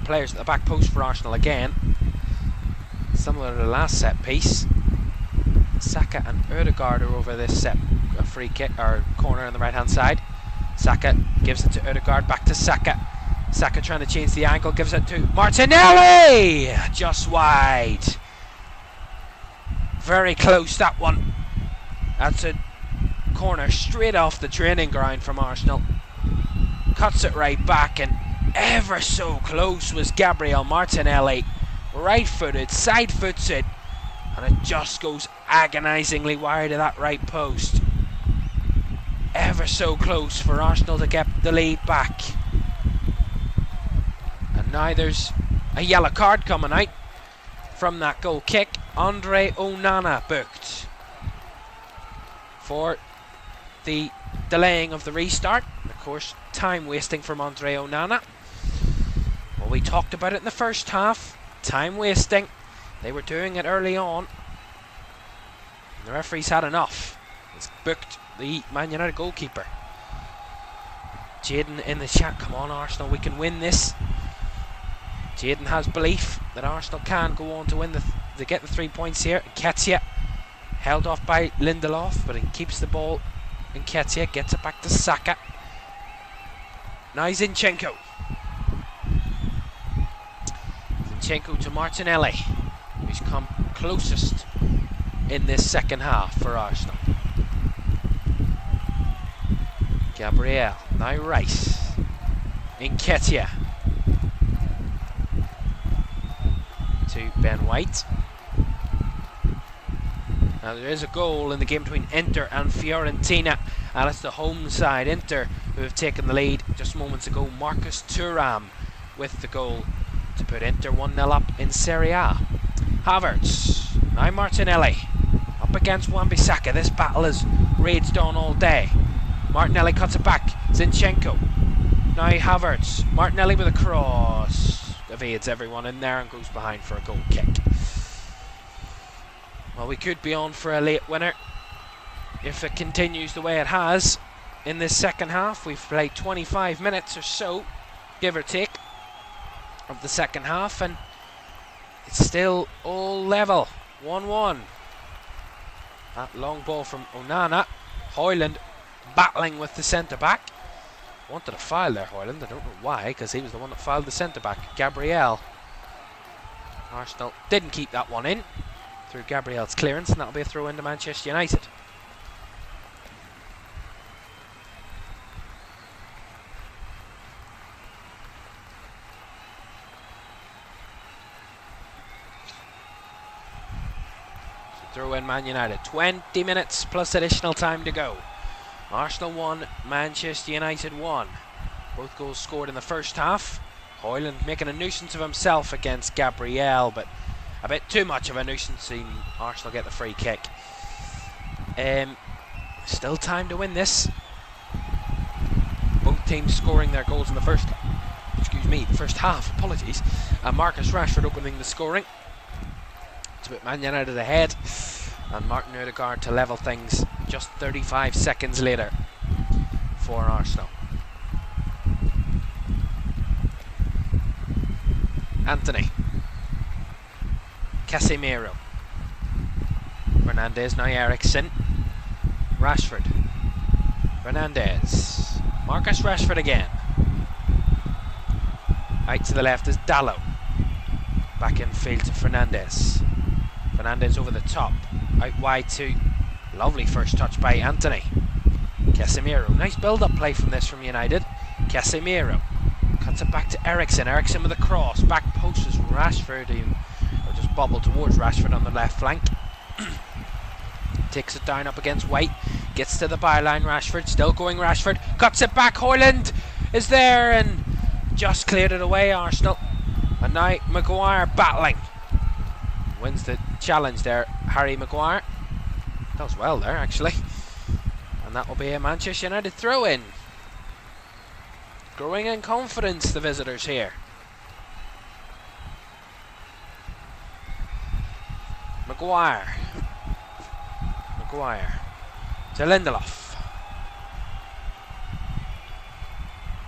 players at the back post for Arsenal again, similar to the last set piece. Saka and Ødegaard are over this set free kick or corner on the right hand side. Saka gives it to Ødegaard, back to Saka. Saka trying to change the angle, gives it to Martinelli, just wide. Very close, that one. That's a corner straight off the training ground from Arsenal. Cuts it right back, and ever so close was Gabriel Martinelli. Right footed, side foots it, and it just goes agonisingly wide of that right post. Ever so close for Arsenal to get the lead back. And now there's a yellow card coming out from that goal kick. Andre Onana booked for the delaying of the restart. Of course, time wasting from Andre Onana. Well, we talked about it in the first half. Time wasting. They were doing it early on. And the referee's had enough. He's booked the Man United goalkeeper. Jaden in the chat, come on Arsenal, we can win this. Jaden has belief that Arsenal can go on to win to get the 3 points here. Nketiah held off by Lindelof, but he keeps the ball. Nketiah gets it back to Saka. Now Zinchenko. Zinchenko to Martinelli, who's come closest in this second half for Arsenal. Gabriel, now Rice. Nketiah to Ben White. Now there is a goal in the game between Inter and Fiorentina, and it's the home side, Inter, who have taken the lead just moments ago. Marcus Thuram with the goal to put Inter 1-0 up in Serie A. Havertz, now Martinelli, up against Wan-Bissaka. This battle has raged on all day. Martinelli cuts it back, Zinchenko. Now Havertz, Martinelli with a cross. Evades everyone in there and goes behind for a goal kick. Well, we could be on for a late winner if it continues the way it has in this second half. We've played 25 minutes or so, give or take, of the second half, and it's still all level, 1-1. That long ball from Onana. Højlund battling with the centre-back. Wanted a foul there, Højlund. I don't know why, because he was the one that fouled the centre-back, Gabriel. Arsenal didn't keep that one in through Gabriel's clearance, and that'll be a throw into Manchester United. Throw in Man United. 20 minutes plus additional time to go. Arsenal 1, Manchester United 1. Both goals scored in the first half. Højlund making a nuisance of himself against Gabriel, but a bit too much of a nuisance, seeing Arsenal get the free kick. Still time to win this. Both teams scoring their goals in the first first half, apologies. And Marcus Rashford opening the scoring to put Man United ahead, and Martin Odegaard to level things just 35 seconds later for Arsenal. Anthony, Casemiro, Fernandes, now Eriksen, Rashford, Fernandes, Marcus Rashford again. Out to the left is Dalot. Back in field to Fernandes. Fernandes over the top. Out wide to, lovely first touch by Anthony. Casemiro. Nice build-up play from United. Casemiro cuts it back to Eriksen. Eriksen with a cross. Back post is Rashford, who just bobbled towards Rashford on the left flank. Takes it down up against White. Gets to the byline. Rashford still going. Rashford cuts it back. Højlund is there and just cleared it away, Arsenal. And now Maguire battling. Wins the challenge there, Harry Maguire. Does well there, actually. And that will be a Manchester United throw-in. Growing in confidence, the visitors here. Maguire to Lindelof.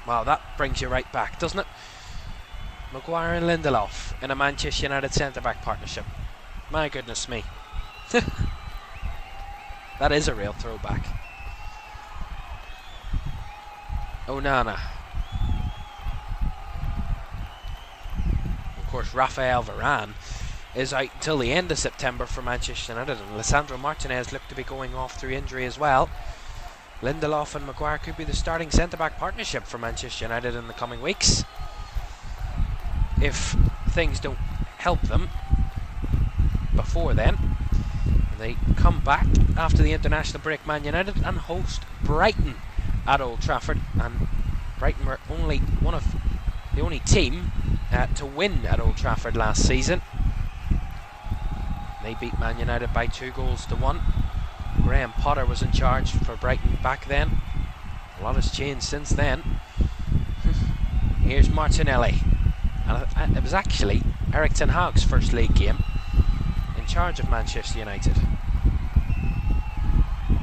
Wow, that brings you right back, doesn't it? Maguire and Lindelof in a Manchester United centre-back partnership. My goodness me. That is a real throwback. Onana. Of course, Rafael Varane is out until the end of September for Manchester United, and Lisandro Martinez looked to be going off through injury as well. Lindelof and Maguire could be the starting centre-back partnership for Manchester United in the coming weeks, if things don't help them before then. They come back after the international break, Man United, and host Brighton at Old Trafford. And Brighton were only the only team to win at Old Trafford last season. They beat Man United by 2-1. Graham Potter was in charge for Brighton back then. A lot has changed since then. Here's Martinelli. And it was actually Erik ten Hag's first league game in charge of Manchester United.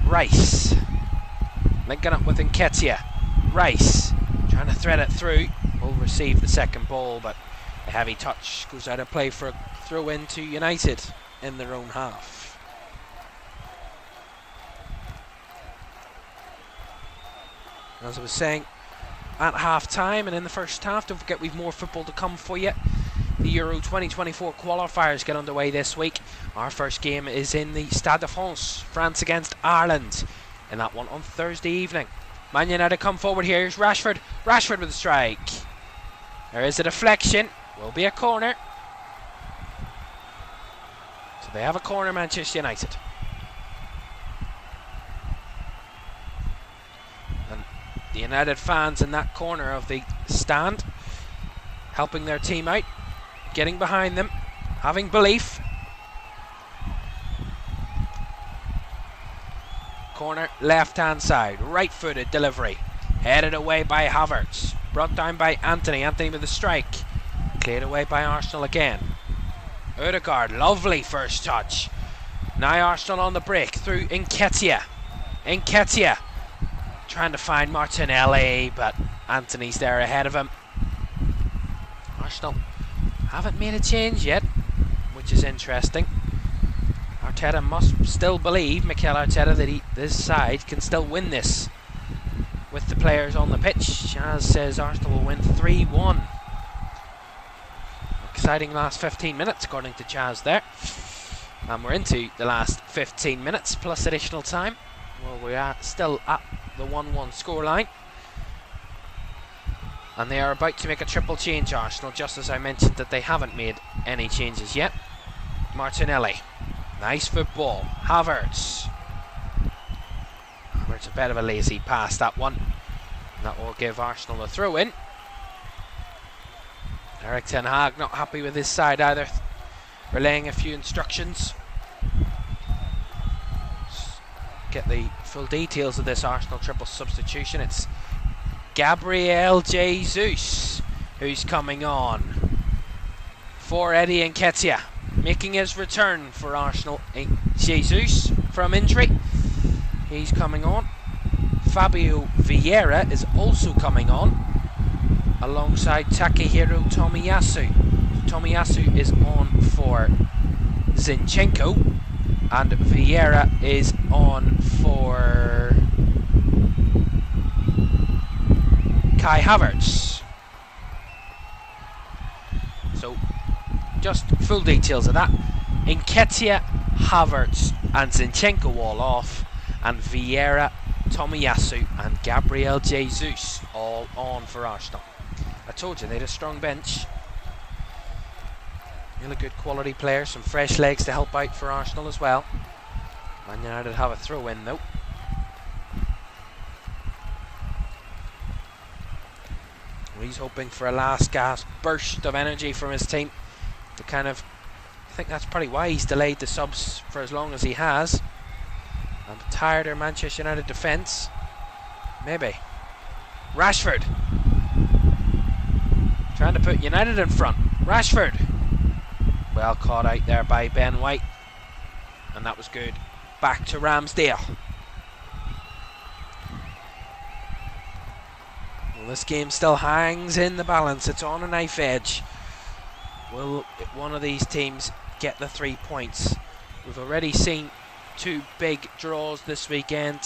Rice linking up with Nketiah. Rice trying to thread it through. Will receive the second ball, but a heavy touch goes out of play for a throw in to United in their own half. As I was saying, at half time and in the first half, don't forget we've more football to come for you. The Euro 2024 qualifiers get underway this week. Our first game is in the Stade de France, France against Ireland, and that one on Thursday evening. Man United come forward here. Here's Rashford. Rashford with a strike. There is a deflection. Will be a corner. So they have a corner, Manchester United. And the United fans in that corner of the stand, helping their team out, getting behind them, having belief. Corner, left-hand side, right-footed delivery, headed away by Havertz, brought down by Anthony. Anthony with a strike, cleared away by Arsenal again. Odegaard, lovely first touch. Now Arsenal on the break through Nketiah. Nketiah trying to find Martinelli, but Anthony's there ahead of him. Arsenal haven't made a change yet, which is interesting. Arteta must still believe, Mikel Arteta, that this side can still win this with the players on the pitch. Chaz says Arsenal will win 3-1. Exciting last 15 minutes according to Chaz there. And we're into the last 15 minutes plus additional time. Well, we are still at the 1-1 scoreline. And they are about to make a triple change, Arsenal, just as I mentioned that they haven't made any changes yet. Martinelli. Nice football. Havertz. Havertz, a bit of a lazy pass, that one. And that will give Arsenal a throw in. Erik ten Hag not happy with his side either. Relaying a few instructions. Let's get the full details of this Arsenal triple substitution. It's Gabriel Jesus who's coming on for Eddie Nketiah, making his return for Arsenal. Jesus from injury, he's coming on. Fabio Vieira is also coming on alongside Takehiro Tomiyasu. Tomiyasu is on for Zinchenko, and Vieira is on for Kai Havertz. So just full details of that: Nketiah, Havertz and Zinchenko all off, and Vieira, Tomiyasu and Gabriel Jesus all on for Arsenal. I told you they had a strong bench. Really good quality players, some fresh legs to help out for Arsenal as well. Man United have a throw in though. He's hoping for a last gasp burst of energy from his team to kind of, I think that's probably why he's delayed the subs for as long as he has. I'm tired of Manchester United defence. Maybe. Rashford trying to put United in front. Rashford, well caught out there by Ben White, and that was good. Back to Ramsdale. Well, this game still hangs in the balance. It's on a knife edge. Will one of these teams get the 3 points? We've already seen two big draws this weekend.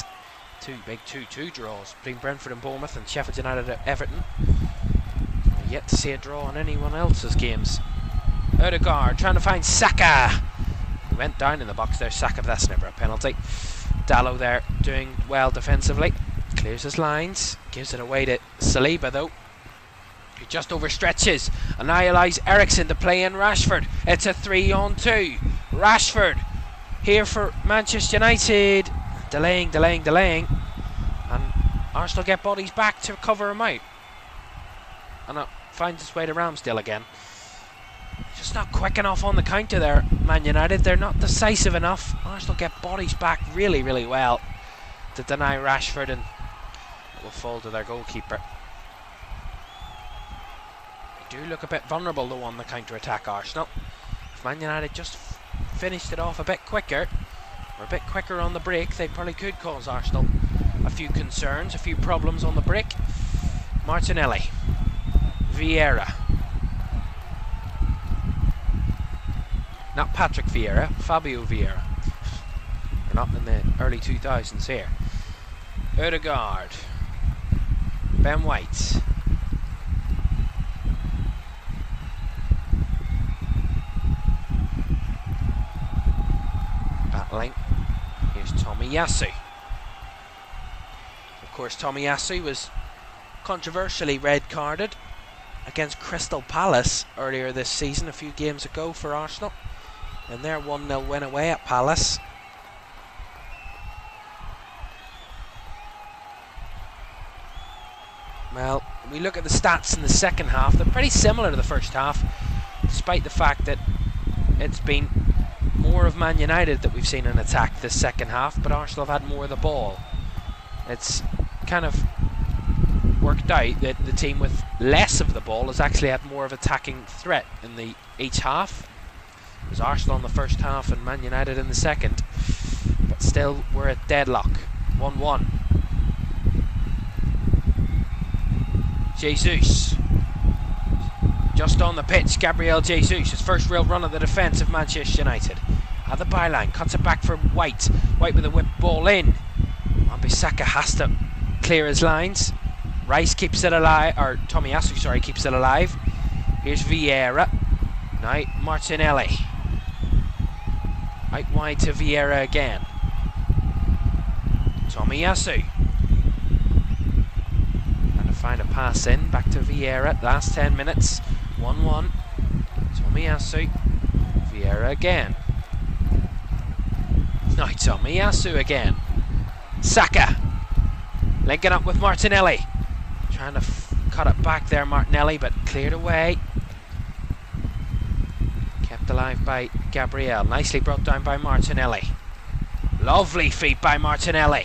Two big 2-2 draws between Brentford and Bournemouth, and Sheffield United at Everton. We're yet to see a draw on anyone else's games. Odegaard trying to find Saka. He went down in the box there, Saka, but that's never a penalty. Dalot there doing well defensively. Clears his lines. Gives it away to Saliba though, who just overstretches. Annihilates Eriksen to play in Rashford. It's a 3-on-2. Rashford here for Manchester United. Delaying. And Arsenal get bodies back to cover him out. And it finds its way to Ramsdale again. Just not quick enough on the counter there, Man United. They're not decisive enough. Arsenal get bodies back really, really well to deny Rashford, and it will fall to their goalkeeper. They do look a bit vulnerable though on the counter-attack, Arsenal. If Man United just finished it off a bit quicker, or a bit quicker on the break, they probably could cause Arsenal a few concerns, a few problems on the break. Martinelli, Vieira, not Patrick Vieira, Fabio Vieira. We're not in the early 2000s here. Odegaard, Ben White, battling. Here's Tomiyasu. Of course, Tomiyasu was controversially red carded against Crystal Palace earlier this season, a few games ago for Arsenal, and their 1-0 win away at Palace. Well, we look at the stats in the second half, they're pretty similar to the first half, despite the fact that it's been more of Man United that we've seen in attack this second half, but Arsenal have had more of the ball. It's kind of worked out that the team with less of the ball has actually had more of attacking threat in each half. It was Arsenal in the first half and Man United in the second, but still we're at deadlock, 1-1. Jesus just on the pitch. Gabriel Jesus, his first real run at the defence of Manchester United. At the byline, cuts it back for White. White with a whip ball in. Wan-Bissaka has to clear his lines. Rice keeps it alive, or Tomiyasu, keeps it alive. Here's Vieira. Now Martinelli. Out wide to Vieira again. Tomiyasu. Trying to find a pass in, back to Vieira. Last 10 minutes. 1-1. Tomiyasu. Vieira again. Now Tomiyasu again. Saka. Linking up with Martinelli. Trying to cut it back there, Martinelli, but cleared away. Kept alive by Gabriel. Nicely brought down by Martinelli. Lovely feet by Martinelli.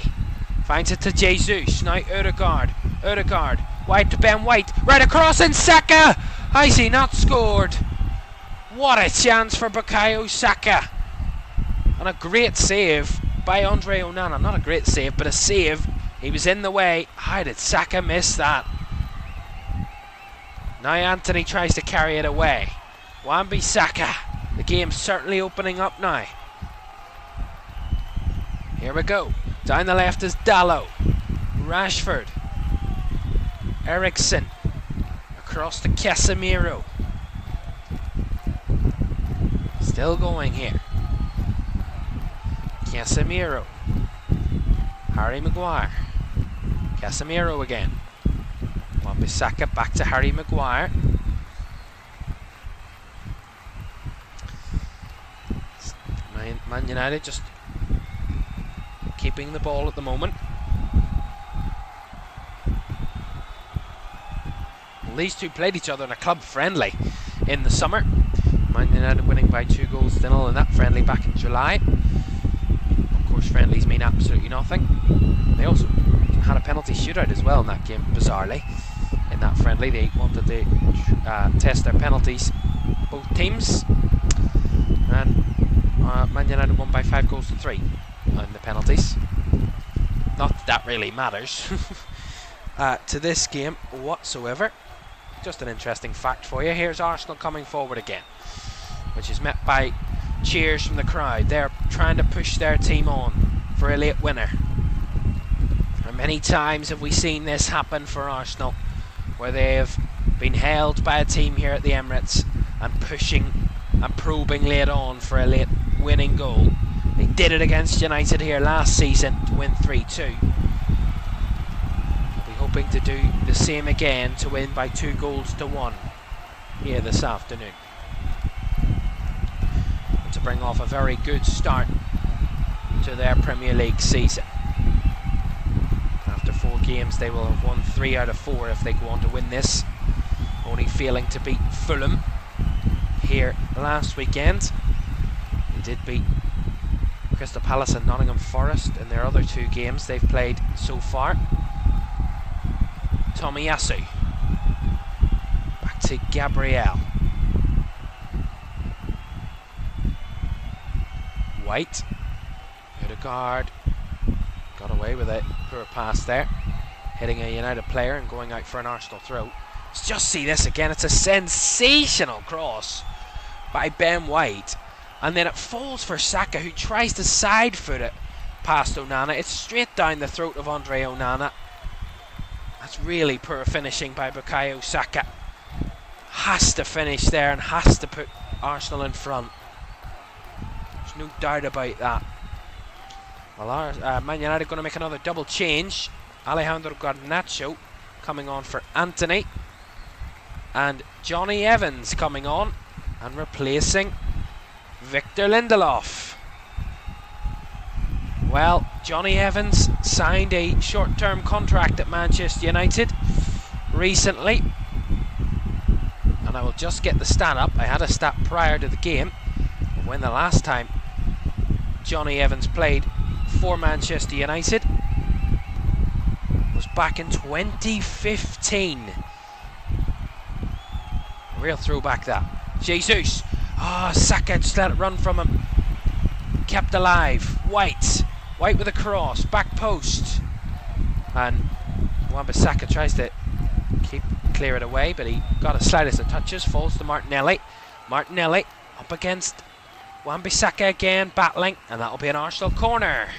Finds it to Jesus. Now Odegaard. Odegaard Wide to Ben White. Right across, and Saka! Has he not scored? What a chance for Bukayo Saka. And a great save by Andre Onana. Not a great save, but a save. He was in the way. How did Saka miss that? Now Anthony tries to carry it away. Wan-Bissaka. The game's certainly opening up now. Here we go. Down the left is Dalot. Rashford. Eriksen. Across to Casemiro. Still going here. Casemiro. Harry Maguire. Casemiro again. Wan-Bissaka back to Harry Maguire. Man United just keeping the ball at the moment. Well, these two played each other in a club friendly in the summer. Man United winning by 2-0 in that friendly back in July. Of course, friendlies mean absolutely nothing. They also had a penalty shootout as well in that game, bizarrely. In that friendly, they wanted to test their penalties, both teams. And Man United won by 5-3 on the penalties. Not that really matters to this game whatsoever. Just an interesting fact for you. Here's Arsenal coming forward again, which is met by cheers from the crowd. They're trying to push their team on for a late winner. How many times have we seen this happen for Arsenal, where they have been held by a team here at the Emirates and pushing and probing late on for a late winning goal? They did it against United here last season to win 3-2. They'll be hoping to do the same again to win by 2-1 here this afternoon, and to bring off a very good start to their Premier League season. After 4 games, they will have won 3 out of 4 if they go on to win this, only failing to beat Fulham here last weekend. They did beat Crystal Palace and Nottingham Forest in their other 2 games they've played so far. Tomiyasu. Back to Gabriel. White. Odegaard. Got away with a poor pass there. Hitting a United player and going out for an Arsenal throw. Let's just see this again. It's a sensational cross by Ben White. And then it falls for Saka, who tries to side foot it past Onana. It's straight down the throat of Andre Onana. That's really poor finishing by Bukayo Saka. Has to finish there and has to put Arsenal in front. There's no doubt about that. Well, Man United going to make another double change. Alejandro Garnacho coming on for Anthony. And Johnny Evans coming on and replacing Victor Lindelof. Well, Johnny Evans signed a short-term contract at Manchester United recently, and I will just get the stat up. I had a stat prior to the game when the last time Johnny Evans played for Manchester United was back in 2015. Real throwback that. Jesus. Saka just let it run from him. Kept alive. White with a cross. Back post. And Wan-Bissaka tries to clear it away, but he got it slightest of touches. Falls to Martinelli. Martinelli up against Wan-Bissaka again, battling, and that'll be an Arsenal corner.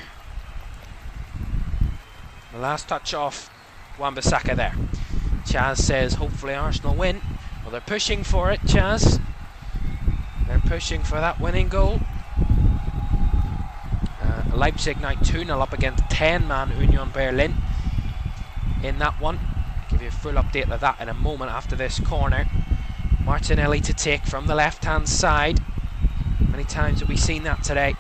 The last touch off Wan-Bissaka there. Chaz says hopefully Arsenal win. Well, they're pushing for it, Chaz. They're pushing for that winning goal. Leipzig now 2-0 up against 10-man Union Berlin in that one. I'll give you a full update of that in a moment after this corner. Martinelli to take from the left-hand side. How many times have we seen that today?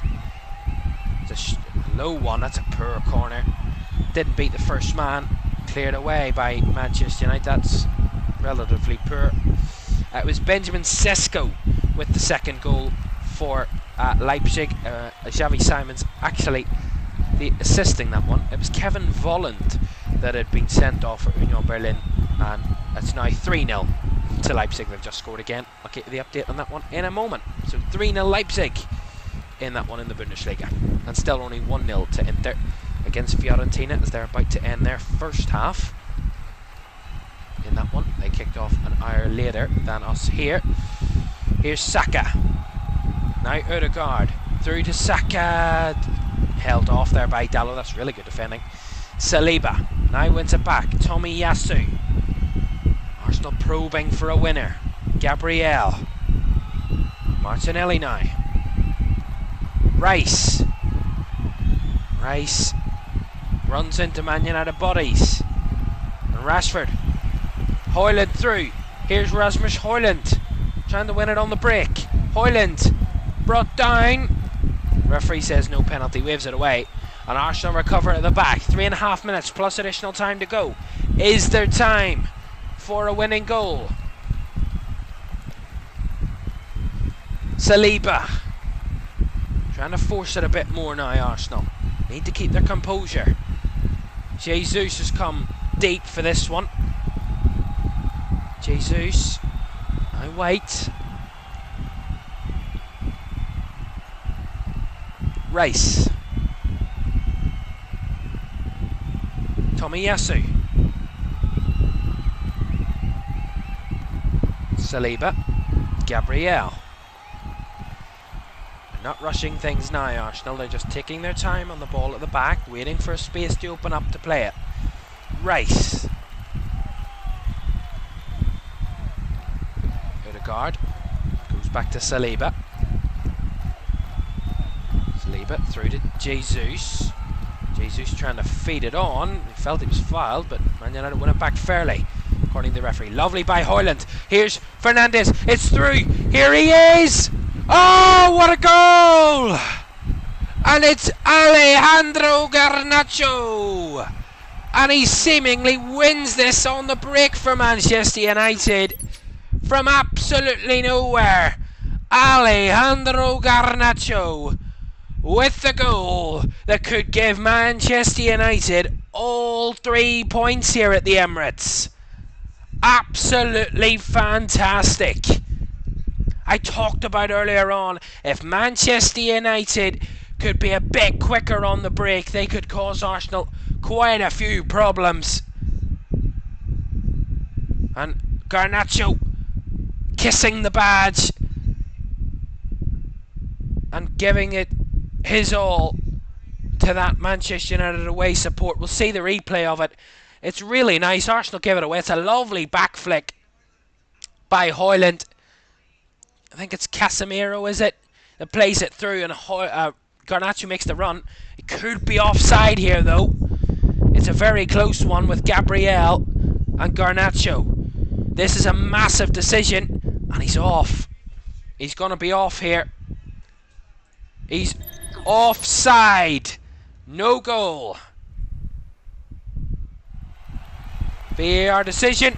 It's a low one, that's a poor corner. Didn't beat the first man. Cleared away by Manchester United, that's relatively poor. It was Benjamin Sesko with the second goal for Leipzig. Xavi Simons actually assisting that one. It was Kevin Volland that had been sent off for Union Berlin And it's now 3-0 to Leipzig. They've just scored again. I'll get you the update on that one in a moment. So 3-0 Leipzig in that one in the Bundesliga. And still only 1-0 to Inter against Fiorentina as they're about to end their first half. In that one, they kicked off an hour later than us here. Here's Saka. Now Odegaard through to Saka. Held off there by Dallo. That's really good defending. Saliba now wins it back. Tomiyasu. Arsenal probing for a winner. Gabriel. Martinelli now. Rice runs into Man United bodies. And Rashford. Højlund through. Here's Rasmus Højlund trying to win it on the break. Højlund brought down. Referee says no penalty, waves it away. And Arsenal recover at the back. 3.5 minutes plus additional time to go. Is there time for a winning goal? Saliba trying to force it a bit more now. Arsenal need to keep their composure. Jesus has come deep for this one. Jesus, I wait. Rice. Tomiyasu. Saliba. Gabriel. They're not rushing things now, Arsenal. They're just taking their time on the ball at the back, waiting for a space to open up to play it. Rice. Odegaard. Goes back to Saliba. Saliba through to Jesus. Jesus trying to feed it on. He felt it was fouled, but Man United win it back fairly, according to the referee. Lovely by Højlund. Here's Fernandes. It's through. Here he is. Oh, what a goal! And it's Alejandro Garnacho. And he seemingly wins this on the break for Manchester United. From absolutely nowhere. Alejandro Garnacho with the goal that could give Manchester United all 3 points here at the Emirates. Absolutely fantastic. I talked about earlier on, if Manchester United could be a bit quicker on the break, they could cause Arsenal quite a few problems. And Garnacho kissing the badge and giving it his all to that Manchester United away support. We'll see the replay of it. It's really nice. Arsenal give it away. It's a lovely back flick by Højlund. I think it's Casemiro, is it? That plays it through, and Garnacho makes the run. It could be offside here, though. It's a very close one with Gabriel and Garnacho. This is a massive decision, and he's off. He's going to be off here. He's offside. No goal. VAR decision.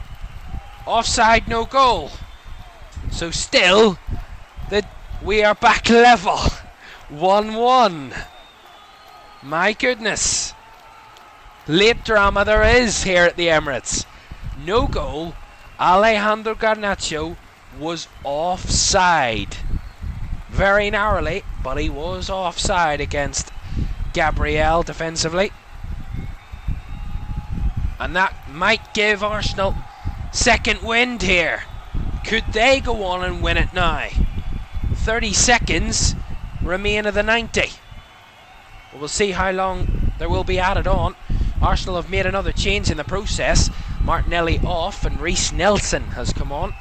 Offside, no goal. So still, we are back level. 1-1. My goodness. Late drama there is here at the Emirates. No goal. Alejandro Garnacho was offside. Very narrowly, but he was offside against Gabriel defensively. And that might give Arsenal second wind here. Could they go on and win it now? 30 seconds remain of the 90. We'll see how long there will be added on. Arsenal have made another change in the process. Martinelli off and Reece Nelson has come on.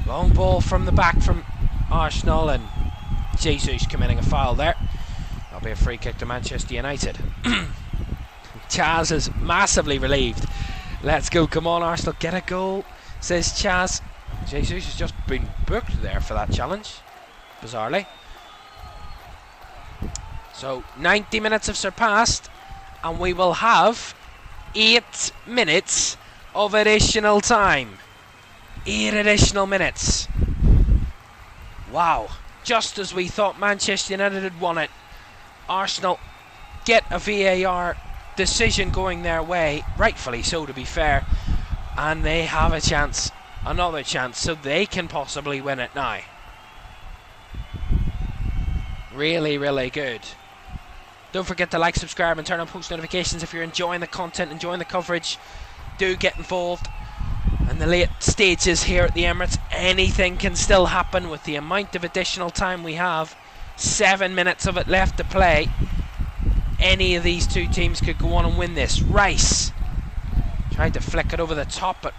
Long ball from the back from Arsenal, and Jesus committing a foul there. That'll be a free kick to Manchester United. Chaz is massively relieved. Let's go, come on Arsenal, get a goal, says Chaz. Jesus has just been booked there for that challenge, bizarrely. So 90 minutes have surpassed, and we will have 8 minutes of additional time. 8 additional minutes. Wow, just as we thought Manchester United had won it, Arsenal get a VAR decision going their way, rightfully so to be fair, And they have a chance, another chance, so they can possibly win it now. Really, really good. Don't forget to like, subscribe and turn on post notifications if you're enjoying the content, enjoying the coverage. Do get involved. In the late stages here at the Emirates, anything can still happen with the amount of additional time we have. 7 minutes of it left to play. Any of these two teams could go on and win this. Rice tried to flick it over the top, but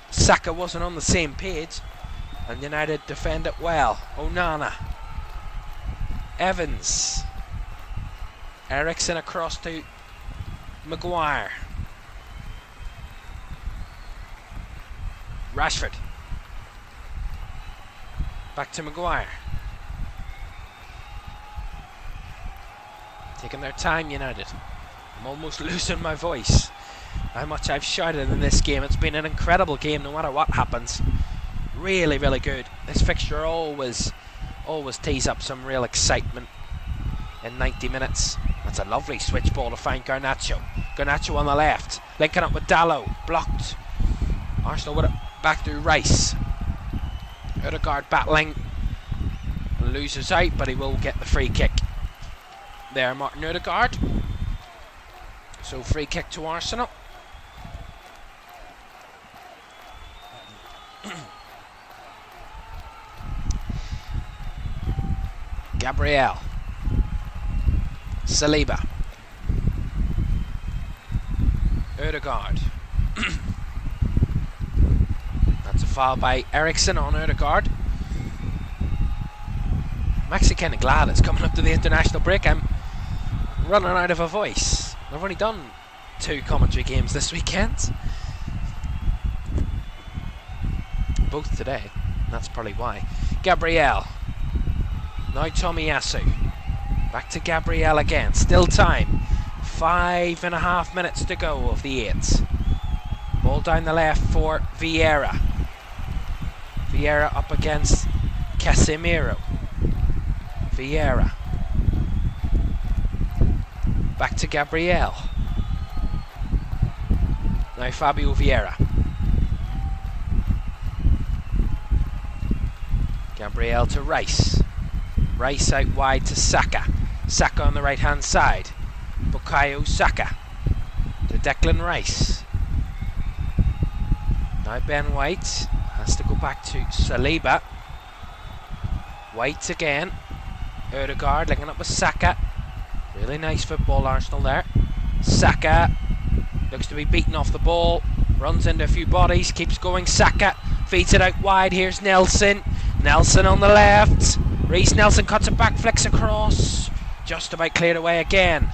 Saka wasn't on the same page, and United defend it well. Onana, Evans, Eriksen across to Maguire, Rashford, back to Maguire. Taking their time, United. I'm almost losing my voice. How much I've shouted in this game. It's been an incredible game no matter what happens. Really, really good. This fixture always tees up some real excitement in 90 minutes. That's a lovely switch ball to find Garnacho. Garnacho on the left, linking up with Dalot. Blocked. Arsenal with it back through Rice. Odegaard battling. Loses out, but he will get the free kick. There, Martin Odegaard. So free kick to Arsenal. Gabriel, Saliba, Odegaard. That's a foul by Eriksen on Odegaard. I'm actually kind of glad it's coming up to the international break. I'm running out of a voice. I've only done 2 commentary games this weekend, both today. That's probably why. Gabriel. Now Tomiyasu. Back to Gabriel again. Still time. 5.5 minutes to go of the 8. Ball down the left for Vieira. Vieira up against Casemiro. Vieira. Back to Gabriel. Now Fabio Vieira. Gabriel to Rice. Rice out wide to Saka. Saka on the right hand side. Bukayo Saka to Declan Rice. Now Ben White has to go back to Saliba. White again. Odegaard linking up with Saka. Really nice football, Arsenal there. Saka looks to be beaten off the ball. Runs into a few bodies. Keeps going. Saka feeds it out wide. Here's Nelson. Nelson on the left. Reece Nelson cuts it back, flicks across. Just about cleared away again.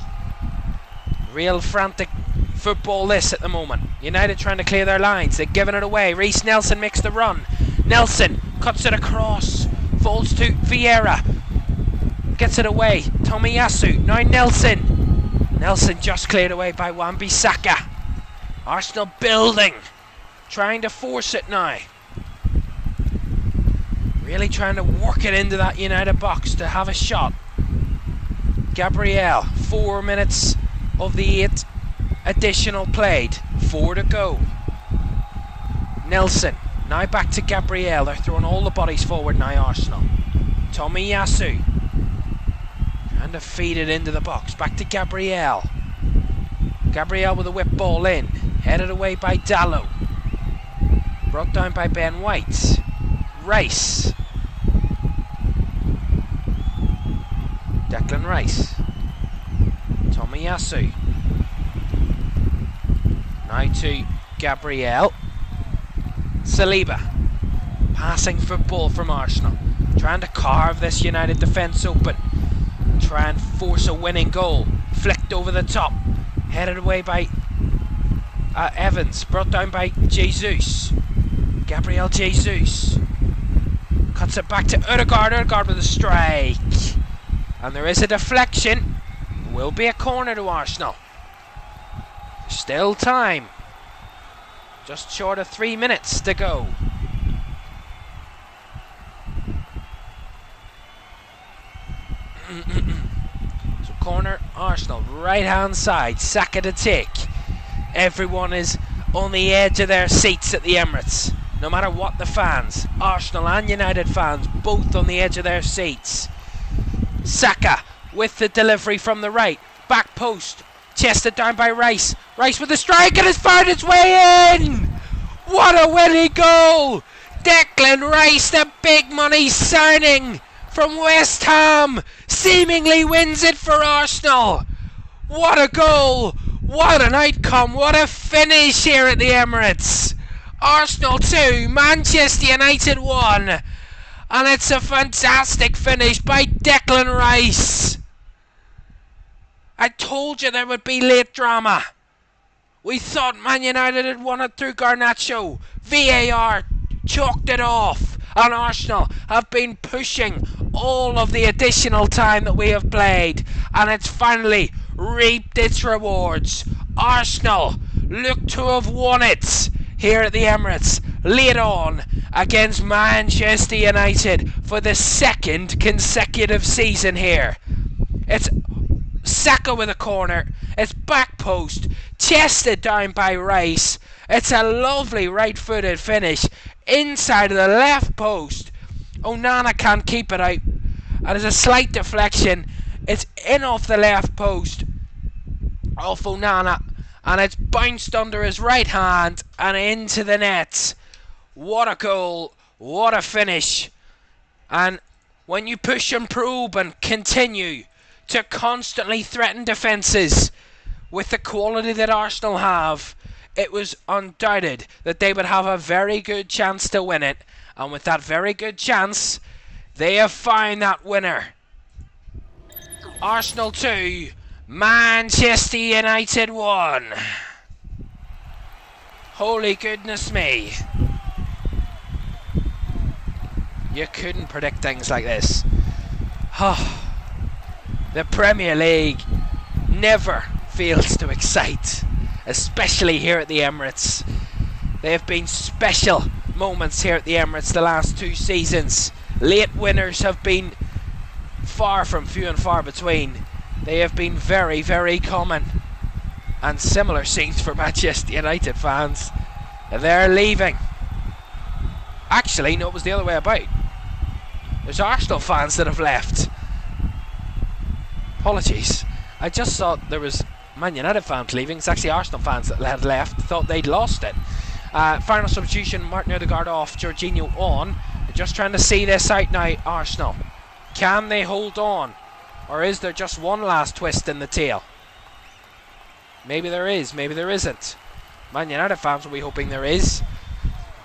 Real frantic football this at the moment. United trying to clear their lines. They're giving it away. Reece Nelson makes the run. Nelson cuts it across. Falls to Vieira. Gets it away. Tomiyasu. Now Nelson. Nelson just cleared away by Wan-Bissaka. Arsenal building. Trying to force it now. Really trying to work it into that United box to have a shot. Gabriel, 4 minutes of the 8 additional played. 4 to go. Nelson, now back to Gabriel. They're throwing all the bodies forward now, Arsenal. Tomiyasu, trying to feed it into the box. Back to Gabriel. Gabriel with a whip ball in. Headed away by Dalot. Brought down by Ben White. Rice. Declan Rice. Tomiyasu. Now to Gabriel. Saliba. Passing football from Arsenal. Trying to carve this United defence open. Try and force a winning goal. Flicked over the top. Headed away by Evans. Brought down by Jesus. Gabriel Jesus. Cuts it back to Odegaard. Odegaard with a strike. And there is a deflection. Will be a corner to Arsenal. Still time. Just short of 3 minutes to go. So corner, Arsenal, right hand side. Saka to take. Everyone is on the edge of their seats at the Emirates. No matter what the fans, Arsenal and United fans, both on the edge of their seats. Saka with the delivery from the right. Back post. Chested down by Rice. Rice with the strike and has found its way in! What a winning goal! Declan Rice, the big money signing from West Ham, seemingly wins it for Arsenal. What a goal! What an outcome! What a finish here at the Emirates! Arsenal 2, Manchester United 1. And it's a fantastic finish by Declan Rice. I told you there would be late drama. We thought Man United had won it through Garnacho. VAR chalked it off. And Arsenal have been pushing all of the additional time that we have played. And it's finally reaped its rewards. Arsenal look to have won it here at the Emirates, late on against Manchester United for the second consecutive season here. It's Saka with a corner, it's back post, chested down by Rice. It's a lovely right-footed finish inside of the left post. Onana can't keep it out, and there's a slight deflection. It's in off the left post off Onana, and it's bounced under his right hand and into the net. What a goal, what a finish. And when you push and probe and continue to constantly threaten defences with the quality that Arsenal have, it was undoubted that they would have a very good chance to win it. And with that very good chance, they have found that winner. Arsenal 2, Manchester United 1. Holy goodness me. You couldn't predict things like this. The Premier League never fails to excite, especially here at the Emirates. There have been special moments here at the Emirates the last 2 seasons. Late winners have been far from few and far between. They have been very, very common. And similar scenes for Manchester United fans. They're leaving. Actually, no, it was the other way about. There's Arsenal fans that have left. Apologies. I just thought there was Man United fans leaving. It's actually Arsenal fans that had left. Thought they'd lost it. Final substitution, Martin Odegaard off, Jorginho on. They're just trying to see this out now, Arsenal. Can they hold on? Or is there just one last twist in the tail? Maybe there is, maybe there isn't. Man United fans will be hoping there is.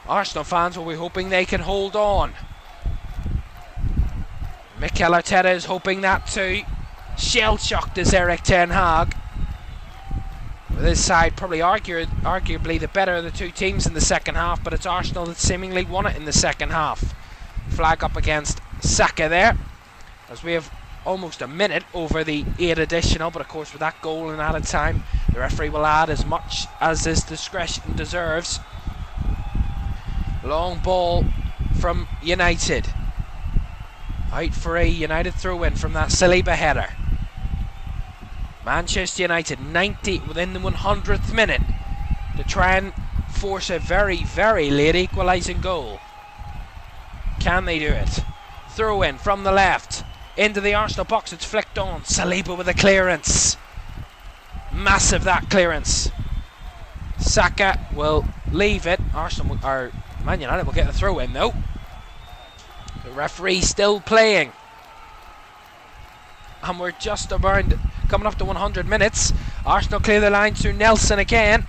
Arsenal fans will be hoping they can hold on. Mikel Arteta is hoping that too. Shell-shocked is Erik Ten Hag. With his side probably arguably the better of the 2 teams in the second half, but it's Arsenal that seemingly won it in the second half. Flag up against Saka there, as we have almost a minute over the 8 additional, but of course with that goal and added time, the referee will add as much as his discretion deserves. Long ball from United. Out for a United throw-in from that Saliba header. Manchester United 90 within the 100th minute to try and force a very, very late equalising goal. Can they do it? Throw-in from the left. Into the Arsenal box, it's flicked on. Saliba with a clearance. Massive that clearance. Saka will leave it. Arsenal or Man United will get the throw in though. The referee still playing. And we're just about coming up to 100 minutes. Arsenal clear the line through Nelson again.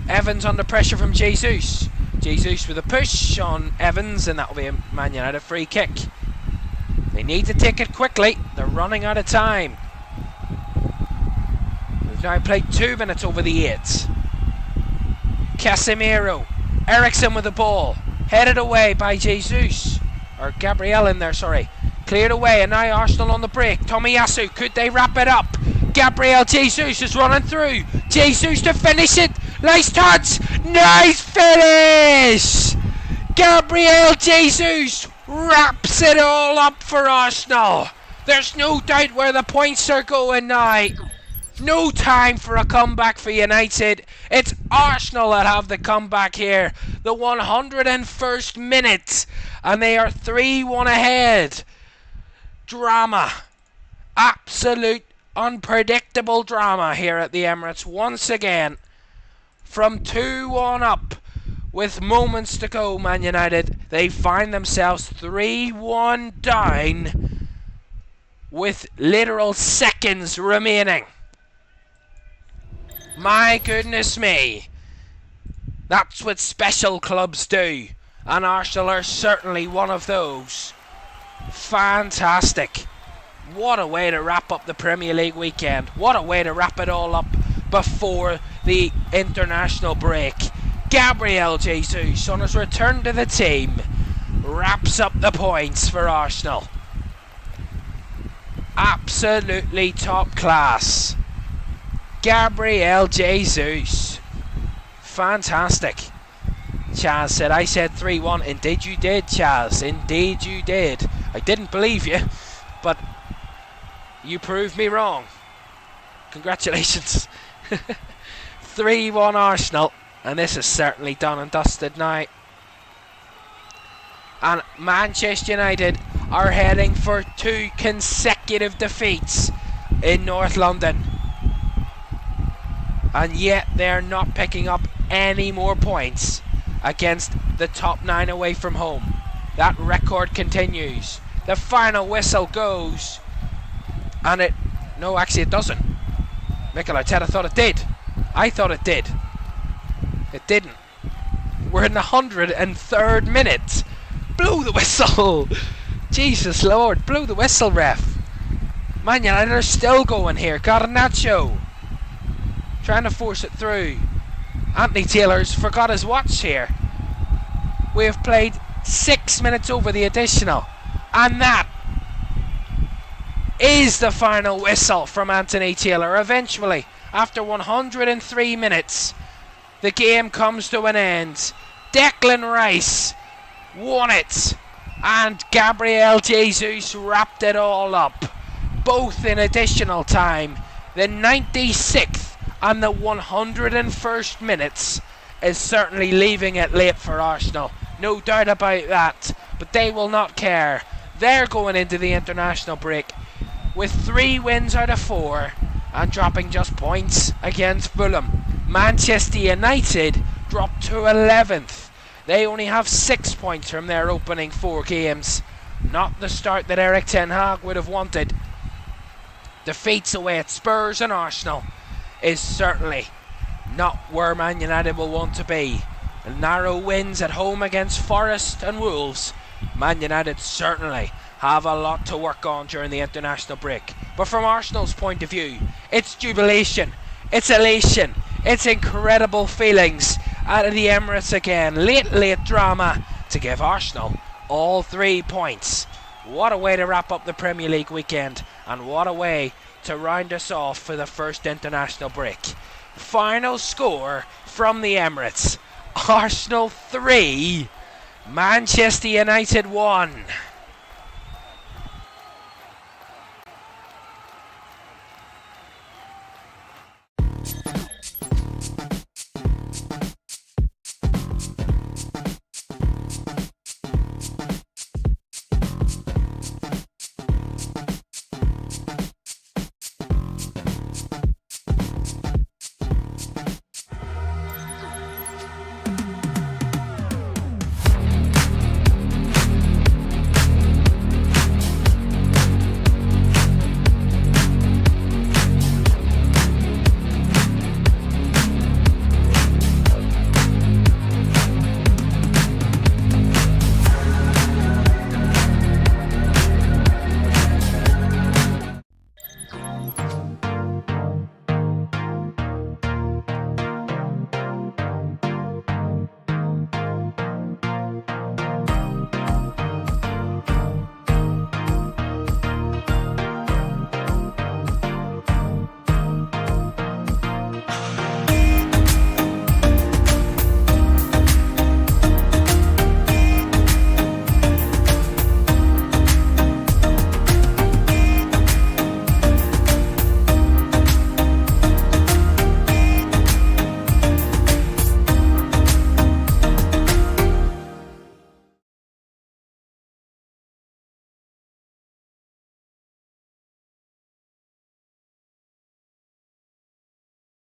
Evans under pressure from Jesus. Jesus with a push on Evans, and that will be a Man United free kick. They need to take it quickly. They're running out of time. We've now played 2 minutes over the 8. Casemiro. Eriksen with the ball. Headed away by Jesus. Or Gabriel in there, sorry. Cleared away, and now Arsenal on the break. Tomiyasu, could they wrap it up? Gabriel Jesus is running through. Jesus to finish it. Nice touch. Nice finish. Gabriel Jesus wraps it all up for Arsenal. There's no doubt where the points are going now. No time for a comeback for United. It's Arsenal that have the comeback here. The 101st minute, and they are 3-1 ahead. Drama. Absolute unpredictable drama here at the Emirates once again. From 2-1 up with moments to go, Man United, they find themselves 3-1 down with literal seconds remaining. My goodness me. That's what special clubs do. And Arsenal are certainly one of those. Fantastic. What a way to wrap up the Premier League weekend. What a way to wrap it all up before the international break. Gabriel Jesus, on his return to the team, wraps up the points for Arsenal. Absolutely top class. Gabriel Jesus. Fantastic. Chaz said, I said 3-1. Indeed you did, Chaz. Indeed you did. I didn't believe you, but you proved me wrong. Congratulations. 3-1 Arsenal. And this is certainly done and dusted now. And Manchester United are heading for 2 consecutive defeats in North London. And yet they're not picking up any more points against the top 9 away from home. That record continues. The final whistle goes. And it... No, actually it doesn't. Mikel Arteta thought it did. I thought it did. It didn't. We're in the 103rd minute. Blow the whistle. Jesus Lord, blow the whistle, ref. Man United are still going here. Garnacho trying to force it through. Anthony Taylor's forgot his watch here. We have played 6 minutes over the additional. And that is the final whistle from Anthony Taylor. Eventually, after 103 minutes, the game comes to an end. Declan Rice won it, and Gabriel Jesus wrapped it all up, both in additional time. The 96th and the 101st minutes is certainly leaving it late for Arsenal, no doubt about that, but they will not care. They're going into the international break with 3 wins out of 4 and dropping just points against Fulham. Manchester United dropped to 11th. They only have 6 points from their opening 4 games. Not the start that Erik Ten Hag would have wanted. Defeats away at Spurs and Arsenal is certainly not where Man United will want to be. Narrow wins at home against Forest and Wolves. Man United certainly have a lot to work on during the international break. But from Arsenal's point of view, it's jubilation, it's elation, it's incredible feelings out of the Emirates again. Late drama to give Arsenal all 3 points. What a way to wrap up the Premier League weekend, and what a way to round us off for the first international break. Final score from the Emirates: Arsenal 3, Manchester United 1.